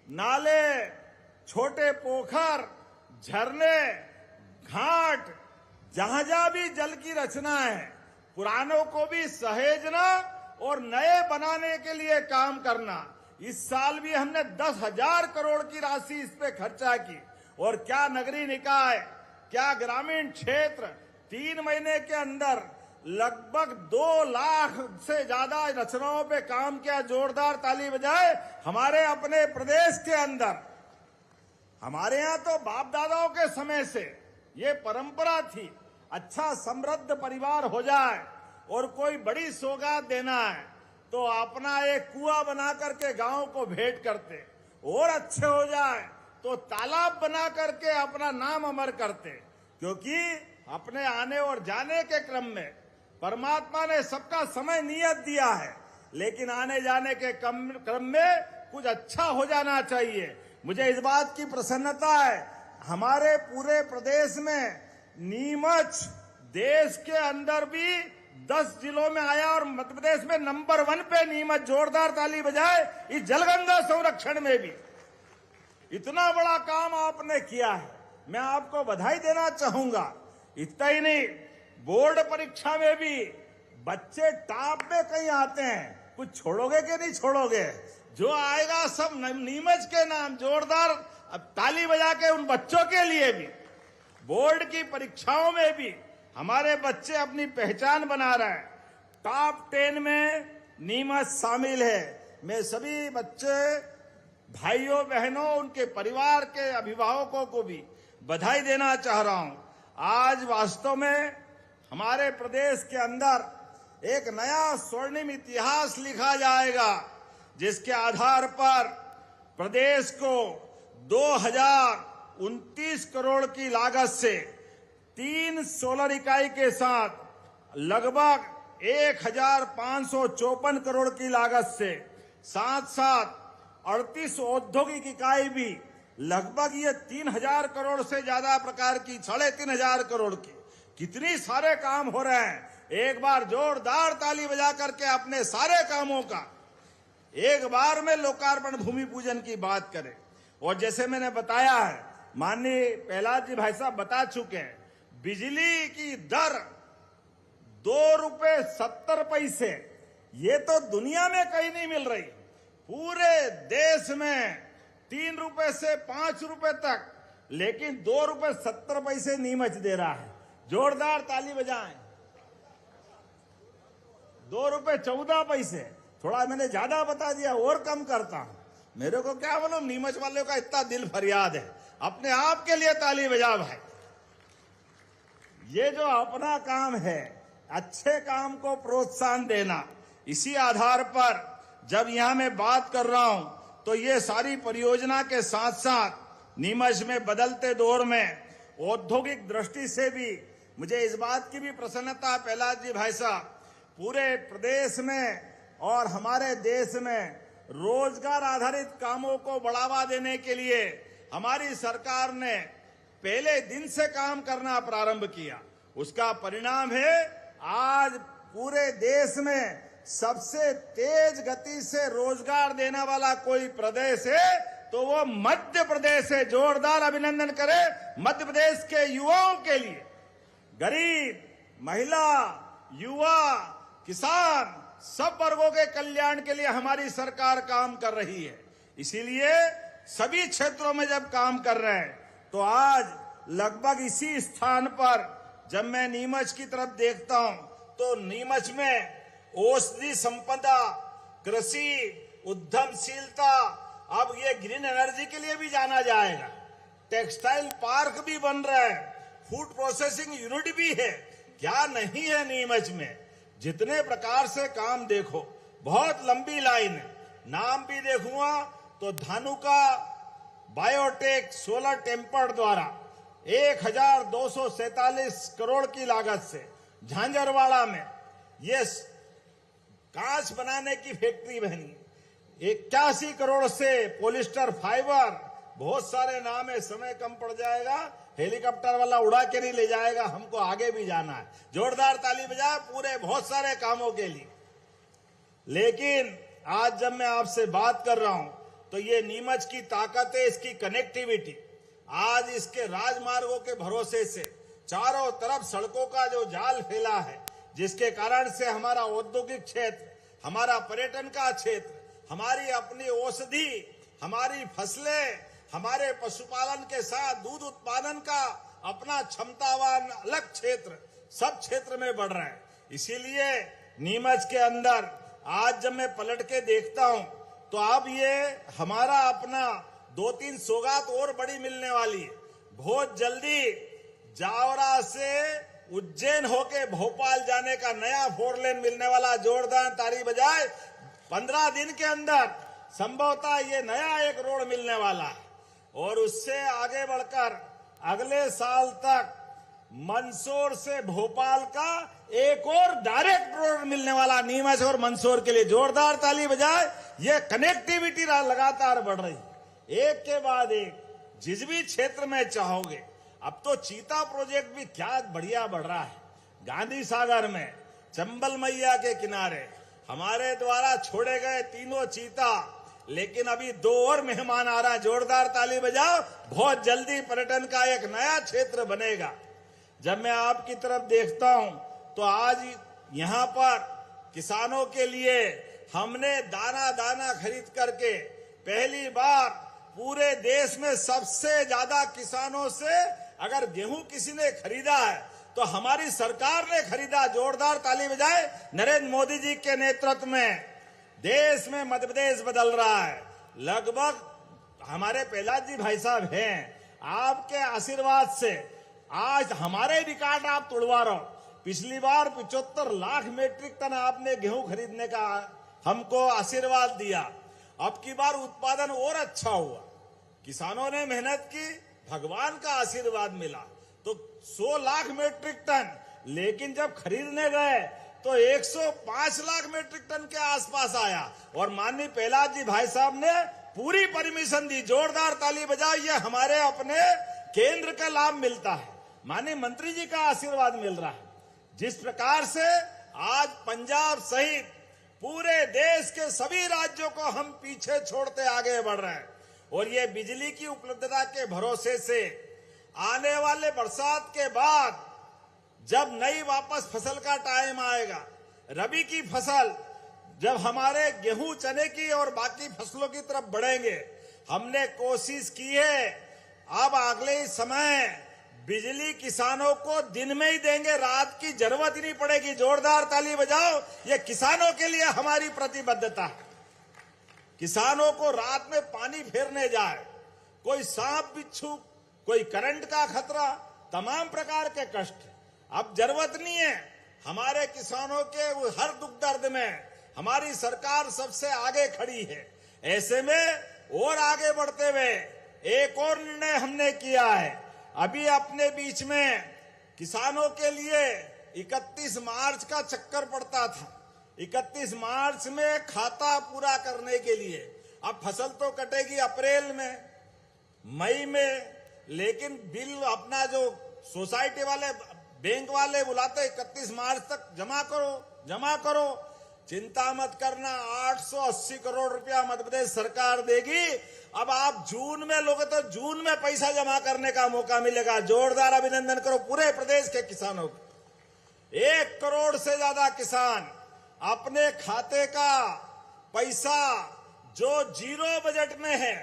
नाले, छोटे पोखर, झरने, घाट, जहां जहां भी जल की रचना है, पुरानों को भी सहेजना और नए बनाने के लिए काम करना। इस साल भी हमने 10,000 करोड़ की राशि इस पे खर्चा की। और क्या नगरीय निकाय, क्या ग्रामीण क्षेत्र, 3 महीने के अंदर लगभग 2 लाख से ज्यादा रचनाओं पे काम किया। जोरदार ताली बजाए हमारे अपने प्रदेश के अंदर। हमारे यहाँ तो बाप दादाओं के समय से ये परंपरा थी, अच्छा समृद्ध परिवार हो जाए और कोई बड़ी सौगात देना है तो अपना एक कुआं बना करके गांव को भेंट करते, और अच्छे हो जाए तो तालाब बना करके अपना नाम अमर करते। क्योंकि अपने आने और जाने के क्रम में परमात्मा ने सबका समय नियत दिया है, लेकिन आने जाने के क्रम में कुछ अच्छा हो जाना चाहिए। मुझे इस बात की प्रसन्नता है, हमारे पूरे प्रदेश में नीमच देश के अंदर भी 10 जिलों में आया और मध्य प्रदेश में नंबर 1 पे नीमच। जोरदार ताली बजाए इस जलगंगा संरक्षण में भी। इतना बड़ा काम आपने किया है, मैं आपको बधाई देना चाहूंगा। इतना ही नहीं, बोर्ड परीक्षा में भी बच्चे टॉप में कहीं आते हैं, कुछ छोड़ोगे कि नहीं छोड़ोगे? जो आएगा सब नीमच के नाम। जोरदार अब ताली बजा के उन बच्चों के लिए भी। बोर्ड की परीक्षाओं में भी हमारे बच्चे अपनी पहचान बना रहे हैं। टॉप 10 में नीमच शामिल है। मैं सभी बच्चे भाइयों बहनों, उनके परिवार के अभिभावकों को भी बधाई देना चाह रहा हूं। आज वास्तव में हमारे प्रदेश के अंदर एक नया स्वर्णिम इतिहास लिखा जाएगा, जिसके आधार पर प्रदेश को 2029 करोड़ की लागत से 3 सोलर इकाई के साथ लगभग 1554 करोड़ की लागत से साथ 38 औद्योगिक इकाई भी लगभग ये 3000 करोड़ से ज्यादा प्रकार की 3500 करोड़ की कितनी सारे काम हो रहे हैं। एक बार जोरदार ताली बजा करके अपने सारे कामों का एक बार में लोकार्पण भूमि पूजन की बात करें। और जैसे मैंने बताया है, माननीय प्रहलाद जी भाई साहब बता चुके हैं, बिजली की दर 2.70 रुपये, ये तो दुनिया में कहीं नहीं मिल रही। पूरे देश में 3 रुपए से 5 रुपए तक, लेकिन 2.70 रुपये से नीमच दे रहा है। जोरदार ताली बजाएं। 2.14 रुपये, थोड़ा मैंने ज्यादा बता दिया, और कम करता हूं। मेरे को क्या बोलो, नीमच वालों का इतना दिल फरियाद है, अपने आप के लिए ताली बजा भाई। ये जो अपना काम है, अच्छे काम को प्रोत्साहन देना, इसी आधार पर जब यहां मैं बात कर रहा हूं, तो ये सारी परियोजना के साथ साथ नीमच में बदलते दौर में औद्योगिक दृष्टि से भी मुझे इस बात की भी प्रसन्नता है, प्रहलाद जी भाई साहब, पूरे प्रदेश में और हमारे देश में रोजगार आधारित कामों को बढ़ावा देने के लिए हमारी सरकार ने पहले दिन से काम करना प्रारंभ किया। उसका परिणाम है आज पूरे देश में सबसे तेज गति से रोजगार देने वाला कोई प्रदेश है तो वो मध्य प्रदेश है। जोरदार अभिनंदन करें मध्य प्रदेश के युवाओं के लिए। गरीब, महिला, युवा, किसान, सब वर्गों के कल्याण के लिए हमारी सरकार काम कर रही है। इसीलिए सभी क्षेत्रों में जब काम कर रहे हैं, तो आज लगभग इसी स्थान पर जब मैं नीमच की तरफ देखता हूं, तो नीमच में औषधि संपदा, कृषि, उद्यमशीलता, अब ये ग्रीन एनर्जी के लिए भी जाना जाएगा। टेक्सटाइल पार्क भी बन रहा है, फूड प्रोसेसिंग यूनिट भी है। क्या नहीं है नीमच में? जितने प्रकार से काम देखो, बहुत लंबी लाइन है। नाम भी देखूंगा तो धानुका बायोटेक सोलर टेम्पर द्वारा 1247 करोड़ की लागत से झांझरवाड़ा में ये कांच बनाने की फैक्ट्री बनी। 81 करोड़ से पॉलिस्टर फाइबर, बहुत सारे नाम है, समय कम पड़ जाएगा, हेलीकॉप्टर वाला उड़ा के नहीं ले जाएगा, हमको आगे भी जाना है। जोरदार ताली बजाए पूरे बहुत सारे कामों के लिए। लेकिन आज जब मैं आपसे बात कर रहा हूं, तो ये नीमच की ताकत है, इसकी कनेक्टिविटी। आज इसके राजमार्गों के भरोसे से चारों तरफ सड़कों का जो जाल फैला है, जिसके कारण से हमारा औद्योगिक क्षेत्र, हमारा पर्यटन का क्षेत्र, हमारी अपनी औषधि, हमारी फसलें, हमारे पशुपालन के साथ दूध उत्पादन का अपना क्षमतावान अलग क्षेत्र, सब क्षेत्र में बढ़ रहा है। इसीलिए नीमच के अंदर आज जब मैं पलट के देखता हूं, तो अब ये हमारा अपना 2-3 सौगात और बड़ी मिलने वाली है। बहुत जल्दी जावरा से उज्जैन होके भोपाल जाने का नया 4 लेन मिलने वाला। जोरदार ताली बजाए। 15 दिन के अंदर संभवतः ये नया एक रोड मिलने वाला है, और उससे आगे बढ़कर अगले साल तक मंदसौर से भोपाल का एक और डायरेक्ट रोड मिलने वाला नीमच और मंदसौर के लिए जोरदार ताली बजाए। ये कनेक्टिविटी लगातार बढ़ रही, एक के बाद एक, जिस भी क्षेत्र में चाहोगे। अब तो चीता प्रोजेक्ट भी क्या बढ़िया बढ़ रहा है। गांधी सागर में चंबल मैया के किनारे हमारे द्वारा छोड़े गए 3 चीता, लेकिन अभी 2 और मेहमान आ रहा है। जोरदार ताली बजाओ। बहुत जल्दी पर्यटन का एक नया क्षेत्र बनेगा। जब मैं आपकी तरफ देखता हूं तो आज यहां पर किसानों के लिए हमने दाना दाना खरीद करके पहली बार पूरे देश में सबसे ज्यादा किसानों से अगर गेहूं किसी ने खरीदा है तो हमारी सरकार ने खरीदा। जोरदार ताली बजाए। नरेंद्र मोदी जी के नेतृत्व में देश में मध्य प्रदेश बदल रहा है। लगभग हमारे प्रहलाद जी भाई साहब हैं, आपके आशीर्वाद से आज हमारे रिकॉर्ड आप तोड़वा रहे हो। पिछली बार 75 लाख मीट्रिक टन आपने गेहूं खरीदने का हमको आशीर्वाद दिया। अब की बार उत्पादन और अच्छा हुआ। किसानों ने मेहनत की, भगवान का आशीर्वाद मिला तो 100 लाख मीट्रिक टन, लेकिन जब खरीदने गए तो 105 लाख मीट्रिक टन के आसपास आया और माननीय प्रहलाद जी भाई साहब ने पूरी परमिशन दी। जोरदार ताली बजाओ। ये हमारे अपने केंद्र का लाभ मिलता है, माननीय मंत्री जी का आशीर्वाद मिल रहा है। जिस प्रकार से आज पंजाब सहित पूरे देश के सभी राज्यों को हम पीछे छोड़ते आगे बढ़ रहे हैं और ये बिजली की उपलब्धता के भरोसे से आने वाले बरसात के बाद जब नई वापस फसल का टाइम आएगा, रबी की फसल जब हमारे गेहूं चने की और बाकी फसलों की तरफ बढ़ेंगे, हमने कोशिश की है अब अगले समय बिजली किसानों को दिन में ही देंगे, रात की जरूरत ही नहीं पड़ेगी। जोरदार ताली बजाओ। ये किसानों के लिए हमारी प्रतिबद्धता है। किसानों को रात में पानी फेरने जाए, कोई सांप बिच्छू, कोई करंट का खतरा, तमाम प्रकार के कष्ट अब जरूरत नहीं है। हमारे किसानों के हर दुख दर्द में हमारी सरकार सबसे आगे खड़ी है। ऐसे में और आगे बढ़ते हुए एक और निर्णय हमने किया है। अभी अपने बीच में किसानों के लिए 31 मार्च का चक्कर पड़ता था। 31 मार्च में खाता पूरा करने के लिए अब फसल तो कटेगी अप्रैल में, मई में, लेकिन बिल अपना जो सोसाइटी वाले बैंक वाले बुलाते 31 मार्च तक जमा करो। चिंता मत करना, 880 करोड़ रुपया मध्य प्रदेश सरकार देगी। अब आप जून में लोगे तो जून में पैसा जमा करने का मौका मिलेगा। जोरदार अभिनंदन करो पूरे प्रदेश के किसानों को। 1 करोड़ से ज्यादा किसान अपने खाते का पैसा जो जीरो बजट में है,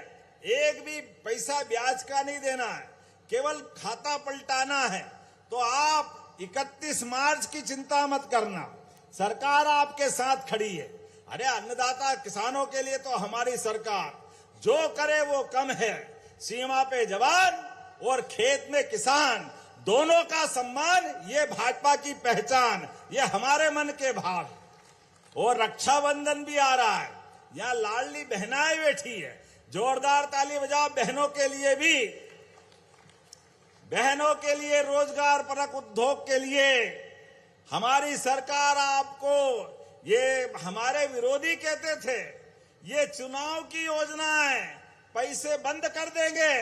एक भी पैसा ब्याज का नहीं देना है, केवल खाता पलटाना है। तो आप 31 मार्च की चिंता मत करना, सरकार आपके साथ खड़ी है। अरे अन्नदाता किसानों के लिए तो हमारी सरकार जो करे वो कम है। सीमा पे जवान और खेत में किसान दोनों का सम्मान, ये भाजपा की पहचान, ये हमारे मन के भाव है। और रक्षाबंधन भी आ रहा है, यहाँ लाडली बहनाएं बैठी है। जोरदार ताली बजाओ बहनों के लिए भी, बहनों के लिए रोजगार परक उद्योग के लिए हमारी सरकार आपको, ये हमारे विरोधी कहते थे ये चुनाव की योजना है, पैसे बंद कर देंगे।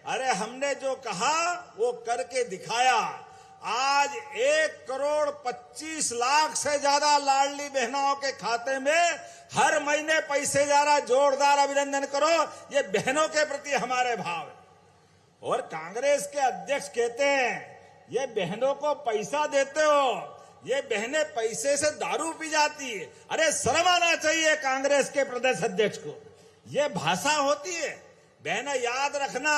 अरे हमने जो कहा वो करके दिखाया। आज 1 करोड़ 25 लाख से ज्यादा लाडली बहनों के खाते में हर महीने पैसे जा रहा। जोरदार अभिनंदन करो, ये बहनों के प्रति हमारे भाव है। और कांग्रेस के अध्यक्ष कहते हैं ये बहनों को पैसा देते हो, ये बहनें पैसे से दारू पी जाती है। अरे शर्म आना चाहिए कांग्रेस के प्रदेश अध्यक्ष को, ये भाषा होती है। बहनें याद रखना,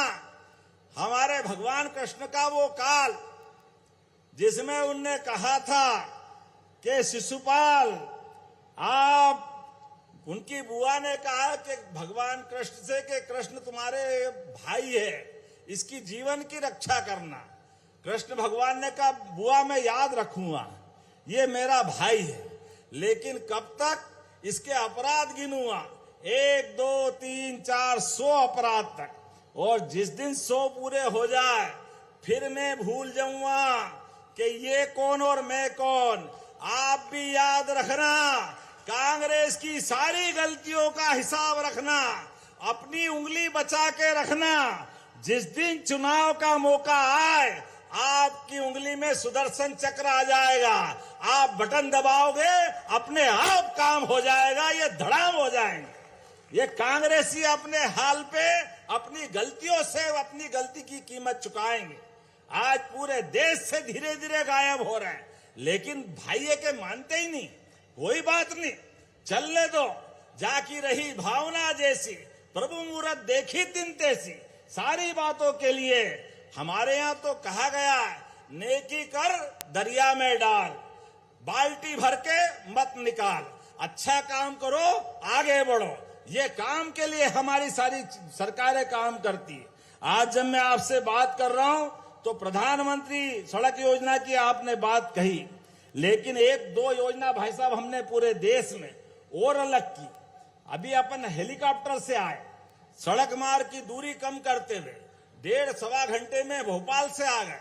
हमारे भगवान कृष्ण का वो काल जिसमें उनने कहा था कि शिशुपाल, आप, उनकी बुआ ने कहा कि भगवान कृष्ण से कि कृष्ण तुम्हारे भाई है, इसकी जीवन की रक्षा करना। कृष्ण भगवान ने कहा बुआ मैं याद रखूंगा, ये मेरा भाई है, लेकिन कब तक इसके अपराध गिनूंगा, 1 2 3 4 100 अपराध तक। और जिस दिन 100 पूरे हो जाए फिर मैं भूल जाऊंगा कि ये कौन और मैं कौन। आप भी याद रखना, कांग्रेस की सारी गलतियों का हिसाब रखना, अपनी उंगली बचा के रखना। जिस दिन चुनाव का मौका आए, आपकी उंगली में सुदर्शन चक्र आ जाएगा, आप बटन दबाओगे, अपने आप काम हो जाएगा, ये धड़ाम हो जाएंगे। ये कांग्रेसी अपने हाल पे अपनी गलतियों से अपनी गलती की कीमत चुकाएंगे। आज पूरे देश से धीरे धीरे गायब हो रहे हैं, लेकिन भाइये के मानते ही नहीं। कोई बात नहीं, चलने दो। जाकी रही भावना जैसी, प्रभु मुहूर्त देखी दिन तैसी। सारी बातों के लिए हमारे यहाँ तो कहा गया है, नेकी कर दरिया में डाल, बाल्टी भर के मत निकाल। अच्छा काम करो, आगे बढ़ो। ये काम के लिए हमारी सारी सरकारें काम करती है। आज जब मैं आपसे बात कर रहा हूं तो प्रधानमंत्री सड़क योजना की आपने बात कही, लेकिन एक दो योजना भाई साहब हमने पूरे देश में और अलग की। अभी अपन हेलीकॉप्टर से आए, सड़क मार्ग की दूरी कम करते हुए 1.5-1.25 घंटे में भोपाल से आ गए।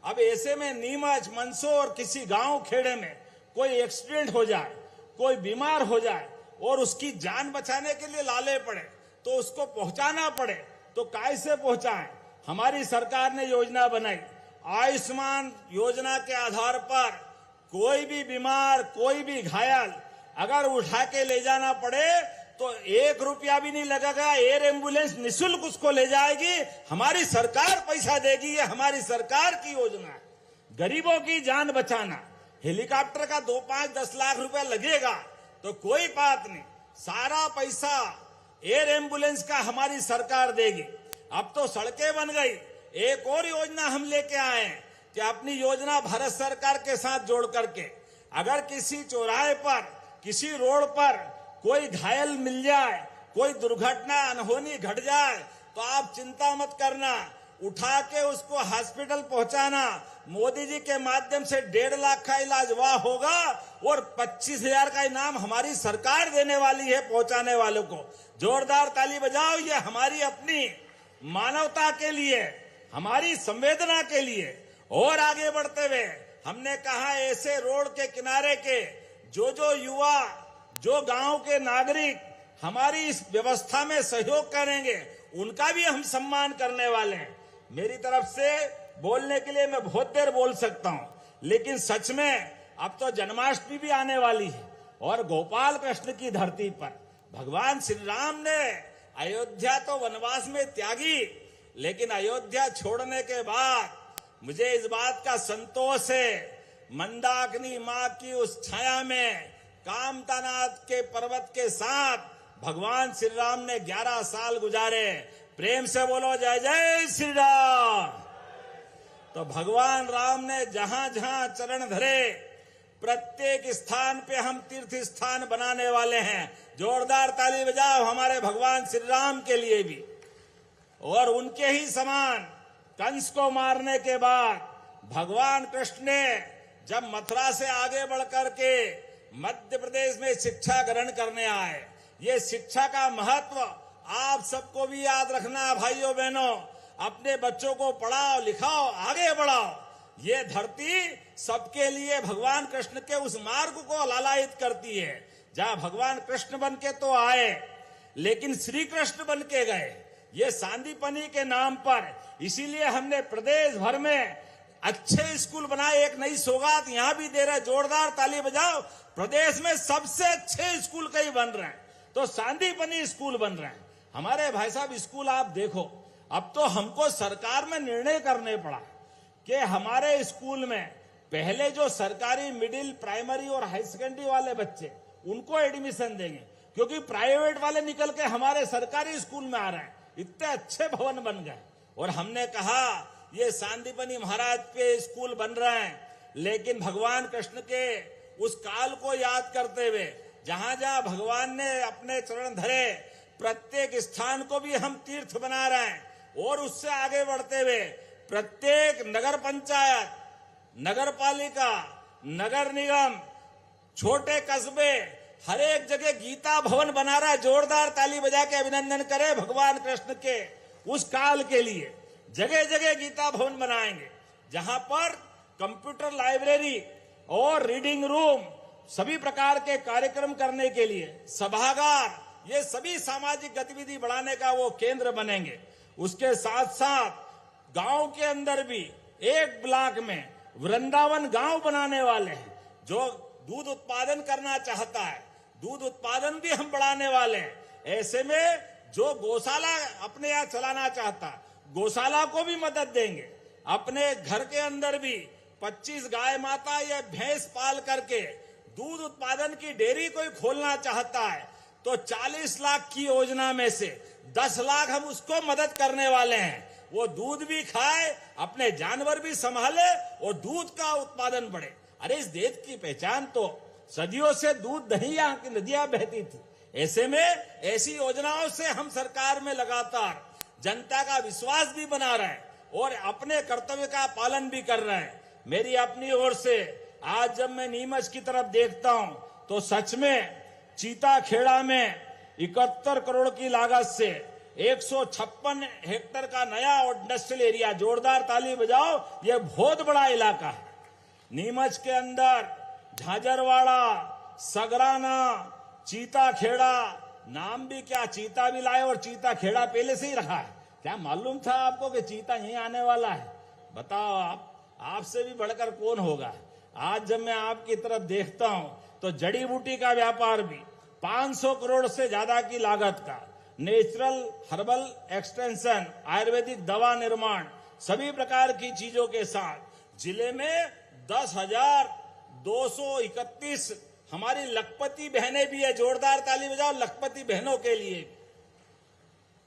अब ऐसे में नीमच, मंदसौर किसी गांव खेड़े में कोई एक्सीडेंट हो जाए, कोई बीमार हो जाए और उसकी जान बचाने के लिए लाले पड़े तो उसको पहुंचाना पड़े, तो कैसे पहुंचाएं? हमारी सरकार ने योजना बनाई। आयुष्मान योजना के आधार पर कोई भी बीमार, कोई भी घायल अगर उठा के ले जाना पड़े तो 1 रुपया भी नहीं लगेगा। एयर एम्बुलेंस निःशुल्क उसको ले जाएगी, हमारी सरकार पैसा देगी। ये हमारी सरकार की योजना है। गरीबों की जान बचाना, हेलीकॉप्टर का 2-5-10 लाख रुपया लगेगा तो कोई बात नहीं, सारा पैसा एयर एम्बुलेंस का हमारी सरकार देगी। अब तो सड़कें बन गई। एक और योजना हम लेके आए हैं कि अपनी योजना भारत सरकार के साथ जोड़ करके अगर किसी चौराहे पर, किसी रोड पर कोई घायल मिल जाए, कोई दुर्घटना अनहोनी घट जाए, तो आप चिंता मत करना, उठा के उसको हॉस्पिटल पहुंचाना। मोदी जी के माध्यम से 1.5 लाख का इलाज वहां होगा और 25,000 का इनाम हमारी सरकार देने वाली है पहुंचाने वालों को। जोरदार ताली बजाओ। ये हमारी अपनी मानवता के लिए, हमारी संवेदना के लिए। और आगे बढ़ते हुए हमने कहा, ऐसे रोड के किनारे के जो युवा, जो गांव के नागरिक हमारी इस व्यवस्था में सहयोग करेंगे, उनका भी हम सम्मान करने वाले हैं। मेरी तरफ से बोलने के लिए मैं बहुत देर बोल सकता हूं, लेकिन सच में अब तो जन्माष्टमी भी आने वाली है और गोपाल कृष्ण की धरती पर भगवान श्री राम ने अयोध्या तो वनवास में त्यागी, लेकिन अयोध्या छोड़ने के बाद मुझे इस बात का संतोष है, मंदाकिनी मां की उस छाया में कामतानाथ के पर्वत के साथ भगवान श्री राम ने 11 साल गुजारे। प्रेम से बोलो जय जय श्री राम। तो भगवान राम ने जहां जहां चरण धरे, प्रत्येक स्थान पे हम तीर्थ स्थान बनाने वाले हैं। जोरदार ताली बजाओ हमारे भगवान श्री राम के लिए भी। और उनके ही समान कंस को मारने के बाद भगवान कृष्ण ने जब मथुरा से आगे बढ़कर के मध्य प्रदेश में शिक्षा ग्रहण करने आए, ये शिक्षा का महत्व आप सबको भी याद रखना। भाइयों बहनों, अपने बच्चों को पढ़ाओ, लिखाओ, आगे बढ़ाओ। ये धरती सबके लिए भगवान कृष्ण के उस मार्ग को लालायित करती है जहां भगवान कृष्ण बन के तो आए, लेकिन श्री कृष्ण बन के गए, ये सांदीपनी के नाम पर। इसीलिए हमने प्रदेश भर में अच्छे स्कूल बनाए। एक नई सौगात यहां भी दे रहे, जोरदार ताली बजाओ। प्रदेश में सबसे अच्छे स्कूल कई बन रहे हैं, तो सांदीपनी स्कूल बन रहे हैं हमारे भाई साहब। स्कूल आप देखो, अब तो हमको सरकार में निर्णय करने पड़ा कि हमारे स्कूल में पहले जो सरकारी मिडिल, प्राइमरी और हाई सेकेंडरी वाले बच्चे, उनको एडमिशन देंगे, क्योंकि प्राइवेट वाले निकल के हमारे सरकारी स्कूल में आ रहे हैं। इतने अच्छे भवन बन गए। और हमने कहा ये सांदीपनी महाराज के स्कूल बन रहे हैं, लेकिन भगवान कृष्ण के उस काल को याद करते हुए जहां जहां भगवान ने अपने चरण धरे, प्रत्येक स्थान को भी हम तीर्थ बना रहे हैं। और उससे आगे बढ़ते हुए प्रत्येक नगर पंचायत, नगर पालिका, नगर निगम, छोटे कस्बे, हर एक जगह गीता भवन बना रहा है। जोरदार ताली बजा के अभिनंदन करें भगवान कृष्ण के उस काल के लिए। जगह जगह गीता भवन बनाएंगे, जहां पर कंप्यूटर लाइब्रेरी और रीडिंग रूम, सभी प्रकार के कार्यक्रम करने के लिए सभागार, ये सभी सामाजिक गतिविधि बढ़ाने का वो केंद्र बनेंगे। उसके साथ साथ गांव के अंदर भी एक ब्लॉक में वृंदावन गांव बनाने वाले हैं। जो दूध उत्पादन करना चाहता है, दूध उत्पादन भी हम बढ़ाने वाले हैं। ऐसे में जो गौशाला अपने यहाँ चलाना चाहता है, गौशाला को भी मदद देंगे। अपने घर के अंदर भी 25 गाय माता या भैंस पाल करके दूध उत्पादन की डेयरी कोई खोलना चाहता है, तो 40 लाख की योजना में से 10 लाख हम उसको मदद करने वाले हैं। वो दूध भी खाए, अपने जानवर भी संभाले और दूध का उत्पादन बढ़े। अरे इस देश की पहचान तो सदियों से दूध दही यहाँ की नदियां बहती थी। ऐसे में ऐसी योजनाओं से हम सरकार में लगातार जनता का विश्वास भी बना रहे हैं और अपने कर्तव्य का पालन भी कर रहे हैं। मेरी अपनी ओर से आज जब मैं नीमच की तरफ देखता हूं तो सच में चीता खेड़ा में 71 करोड़ की लागत से 156 हेक्टेयर का नया इंडस्ट्रियल एरिया, जोरदार ताली बजाओ, ये बहुत बड़ा इलाका है। नीमच के अंदर झाजरवाड़ा, सगराना, चीता खेड़ा, नाम भी क्या, चीता भी लाए और चीता खेड़ा पहले से ही रखा है। क्या मालूम था आपको कि चीता यहीं आने वाला है? बताओ आपसे भी बढ़कर कौन होगा। आज जब मैं आपकी तरफ देखता हूं तो जड़ी बूटी का व्यापार भी 500 करोड़ से ज्यादा की लागत का, नेचुरल हर्बल एक्सटेंशन, आयुर्वेदिक दवा निर्माण, सभी प्रकार की चीजों के साथ जिले में 10,231 हमारी लखपति बहनें भी है। जोरदार ताली बजाओ लखपति बहनों के लिए।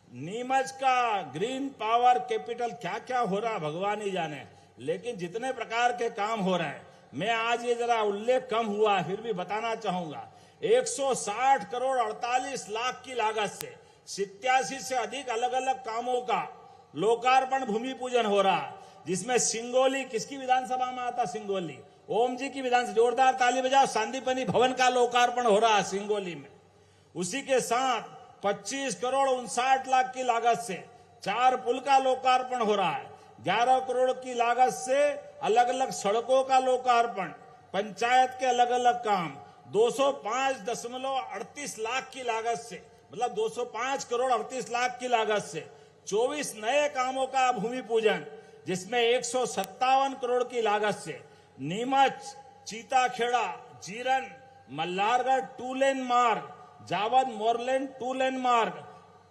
नीमच का ग्रीन पावर कैपिटल क्या क्या हो रहा है भगवान ही जाने, लेकिन जितने प्रकार के काम हो रहे हैं, मैं आज ये जरा उल्लेख कम हुआ फिर भी बताना चाहूंगा। 160 करोड़ 48 लाख की लागत से 87 से अधिक अलग अलग कामों का लोकार्पण भूमि पूजन हो रहा है, जिसमें सिंगोली, किसकी विधानसभा में आता, सिंगोली ओम जी की विधानसभा, जोरदार ताली बजाओ, सांदीपनी भवन का लोकार्पण हो रहा है सिंगोली में। उसी के साथ 25 करोड़ 59 लाख की लागत से 4 पुल का लोकार्पण हो रहा है। 11 करोड़ की लागत से अलग अलग सड़कों का लोकार्पण, पंचायत के अलग अलग काम, 205.38 लाख की लागत से, मतलब 205 करोड़ 38 लाख की लागत से 24 नए कामों का भूमि पूजन, जिसमें 157 करोड़ की लागत से नीमच, चीताखेड़ा, जीरन, मल्हारगढ़ 2 लेन मार्ग, जावद मोरलेन 2 लेन मार्ग,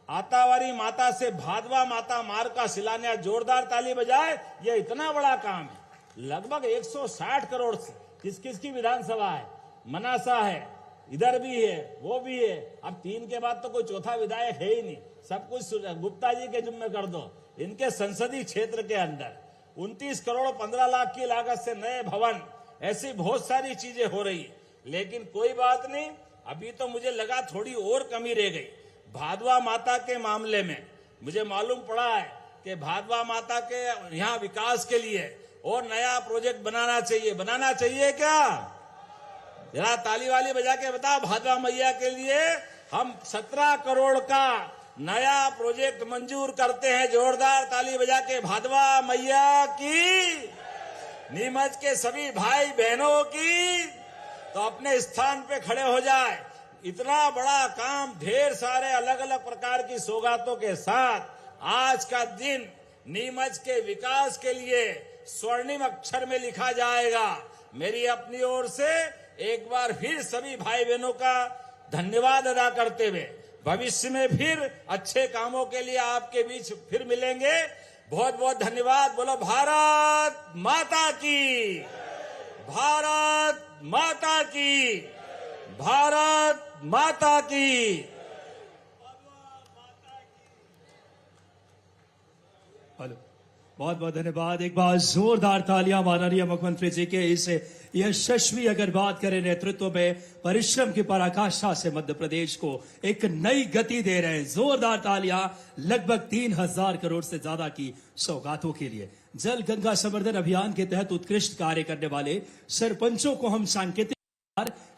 आतावारी माता से भादवा माता मार्ग का शिलान्यास, जोरदार ताली बजाए। ये इतना बड़ा काम है, लगभग 160 करोड़ से। किस किस की विधानसभा है? मनासा है, इधर भी है, वो भी है। अब 3 के बाद तो कोई चौथा विधायक है ही नहीं, सब कुछ गुप्ता जी के जिम्मे कर दो। इनके संसदीय क्षेत्र के अंदर 29 करोड़ 15 लाख की लागत से नए भवन, ऐसी बहुत सारी चीजें हो रही है। लेकिन कोई बात नहीं, अभी तो मुझे लगा थोड़ी और कमी रह गई। भादवा माता के मामले में मुझे मालूम पड़ा है कि भादवा माता के यहाँ विकास के लिए और नया प्रोजेक्ट बनाना चाहिए क्या? जरा ताली वाली बजा के बताओ, भादवा मैया के लिए हम 17 करोड़ का नया प्रोजेक्ट मंजूर करते हैं। जोरदार ताली बजा के भादवा मैया की, नीमच के सभी भाई बहनों की। तो अपने स्थान पे खड़े हो जाए। इतना बड़ा काम, ढेर सारे अलग अलग प्रकार की सौगातों के साथ आज का दिन नीमच के विकास के लिए स्वर्णिम अक्षर में लिखा जाएगा। मेरी अपनी ओर से एक बार फिर सभी भाई बहनों का धन्यवाद अदा करते हुए भविष्य में फिर अच्छे कामों के लिए आपके बीच फिर मिलेंगे। बहुत बहुत धन्यवाद। बोलो भारत माता की, भारत माता की, भारत माता की। हेलो, बहुत बहुत धन्यवाद। एक बार जोरदार तालियां माननीय मुख्यमंत्री जी के इस यशस्वी, अगर बात करें नेतृत्व में, परिश्रम की पराकाष्ठा से मध्य प्रदेश को एक नई गति दे रहे हैं। जोरदार तालियां लगभग 3000 करोड़ से ज्यादा की सौगातों के लिए। जल गंगा संवर्धन अभियान के तहत उत्कृष्ट कार्य करने वाले सरपंचों को हम सांकेतिक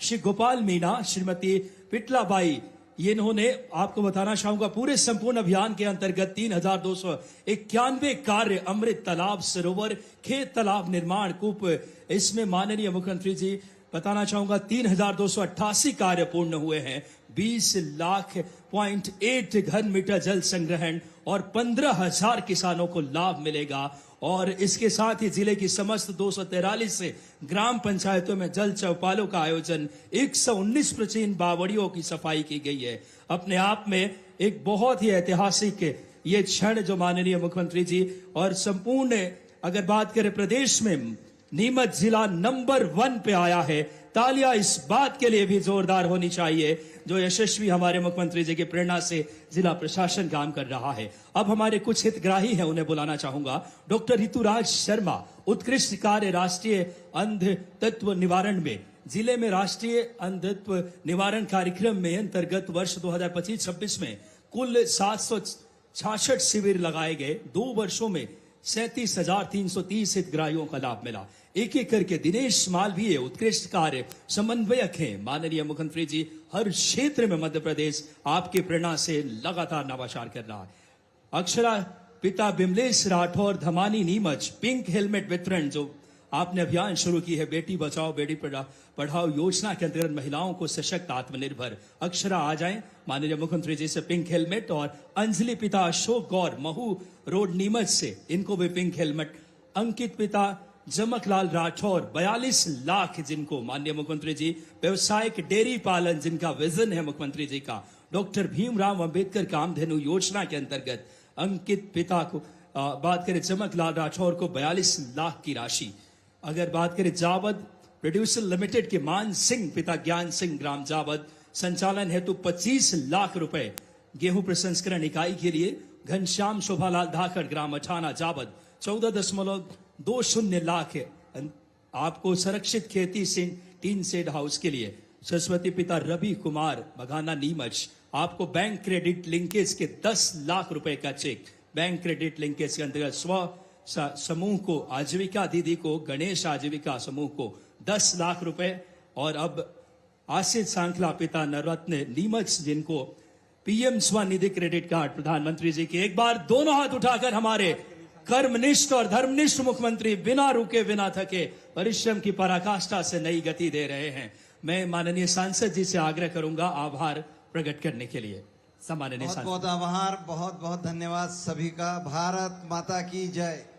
श्री गोपाल मीणा, श्रीमती पिटलाबाई ये इन्होंने आपको बताना चाहूंगा पूरे संपूर्ण अभियान के अंतर्गत 3,291 कार्य अमृत तालाब सरोवर खेत तालाब निर्माण कूप इसमें माननीय मुख्यमंत्री जी बताना चाहूंगा 3,288 कार्य पूर्ण हुए हैं 20,08 घन मीटर जल संग्रहण और 15,000 किसानों को लाभ मिलेगा और इसके साथ ही जिले की समस्त 243 ग्राम पंचायतों में जल चौपालों का आयोजन 119 प्राचीन बावड़ियों की सफाई की गई है। अपने आप में एक बहुत ही ऐतिहासिक ये क्षण जो माननीय मुख्यमंत्री जी और संपूर्ण अगर बात करें प्रदेश में नीमच जिला नंबर 1 पे आया है। तालियां इस बात के लिए भी जोरदार होनी चाहिए जो यशस्वी हमारे मुख्यमंत्री जी की प्रेरणा से जिला प्रशासन काम कर रहा है। अब हमारे कुछ हितग्राही हैं उन्हें बुलाना चाहूंगा। डॉक्टर ऋतुराज शर्मा उत्कृष्ट कार्य राष्ट्रीय अंधत्व निवारण में जिले में राष्ट्रीय अंधत्व निवारण कार्यक्रम में अंतर्गत वर्ष 2025-26 में कुल 766 शिविर लगाए गए। 2 वर्षों में 37,330 हितग्राहियों का लाभ मिला। एक एक करके दिनेश मालवीय उत्कृष्ट कार्य समन्वयक हैं। माननीय मुख्यमंत्री जी हर क्षेत्र में मध्य प्रदेश आपकी प्रेरणा से लगातार नवाचार कर रहा है। अक्षरा पिता बिमलेश राठौर धमानी नीमच पिंक हेलमेट वितरण जो आपने अभियान शुरू की है बेटी बचाओ बेटी पढ़ाओ योजना के अंतर्गत महिलाओं को सशक्त आत्मनिर्भर। अक्षरा आ जाएं माननीय मुख्यमंत्री जी से पिंक हेलमेट और अंजलि पिता अशोक गौर महू रोड नीमच से इनको भी पिंक हेलमेट। अंकित पिता जमकलाल राठौर 42 लाख जिनको माननीय मुख्यमंत्री जी व्यवसायिक डेयरी पालन जिनका विजन है मुख्यमंत्री जी का। डॉक्टर भीमराव अंबेडकर कामधेनु योजना के अंतर्गत अंकित पिता को बात करें जमकलाल राठौर को 42 लाख की राशि। अगर बात करें जावद प्रोड्यूसर लिमिटेड के मान सिंह पिता ज्ञान सिंह ग्राम जावद संचालन हेतु 25 लाख रुपए गेहूं प्रसंस्करण इकाई के लिए। घनश्याम शोभालाल धाकड़ ग्राम अठाना जावद 14.20 लाख आपको सुरक्षित खेती से टीन सेड हाउस के लिए। सरस्वती पिता रवि कुमार बघाना नीमच आपको बैंक क्रेडिट लिंकेज के 10 लाख रुपए का चेक। बैंक क्रेडिट लिंकेज के अंतर्गत स्व समूह को आजीविका दीदी को गणेश आजीविका समूह को 10 लाख रुपए और अब आशिष सांखला पिता नवरत्न नीमच जिनको पीएम स्वनिधि क्रेडिट कार्ड प्रधानमंत्री जी के। एक बार दोनों हाथ उठाकर हमारे कर्मनिष्ठ और धर्मनिष्ठ मुख्यमंत्री बिना रुके बिना थके परिश्रम की पराकाष्ठा से नई गति दे रहे हैं। मैं माननीय सांसद जी से आग्रह करूंगा आभार प्रकट करने के लिए। बहुत बहुत आभार, बहुत बहुत धन्यवाद सभी का। भारत माता की जय।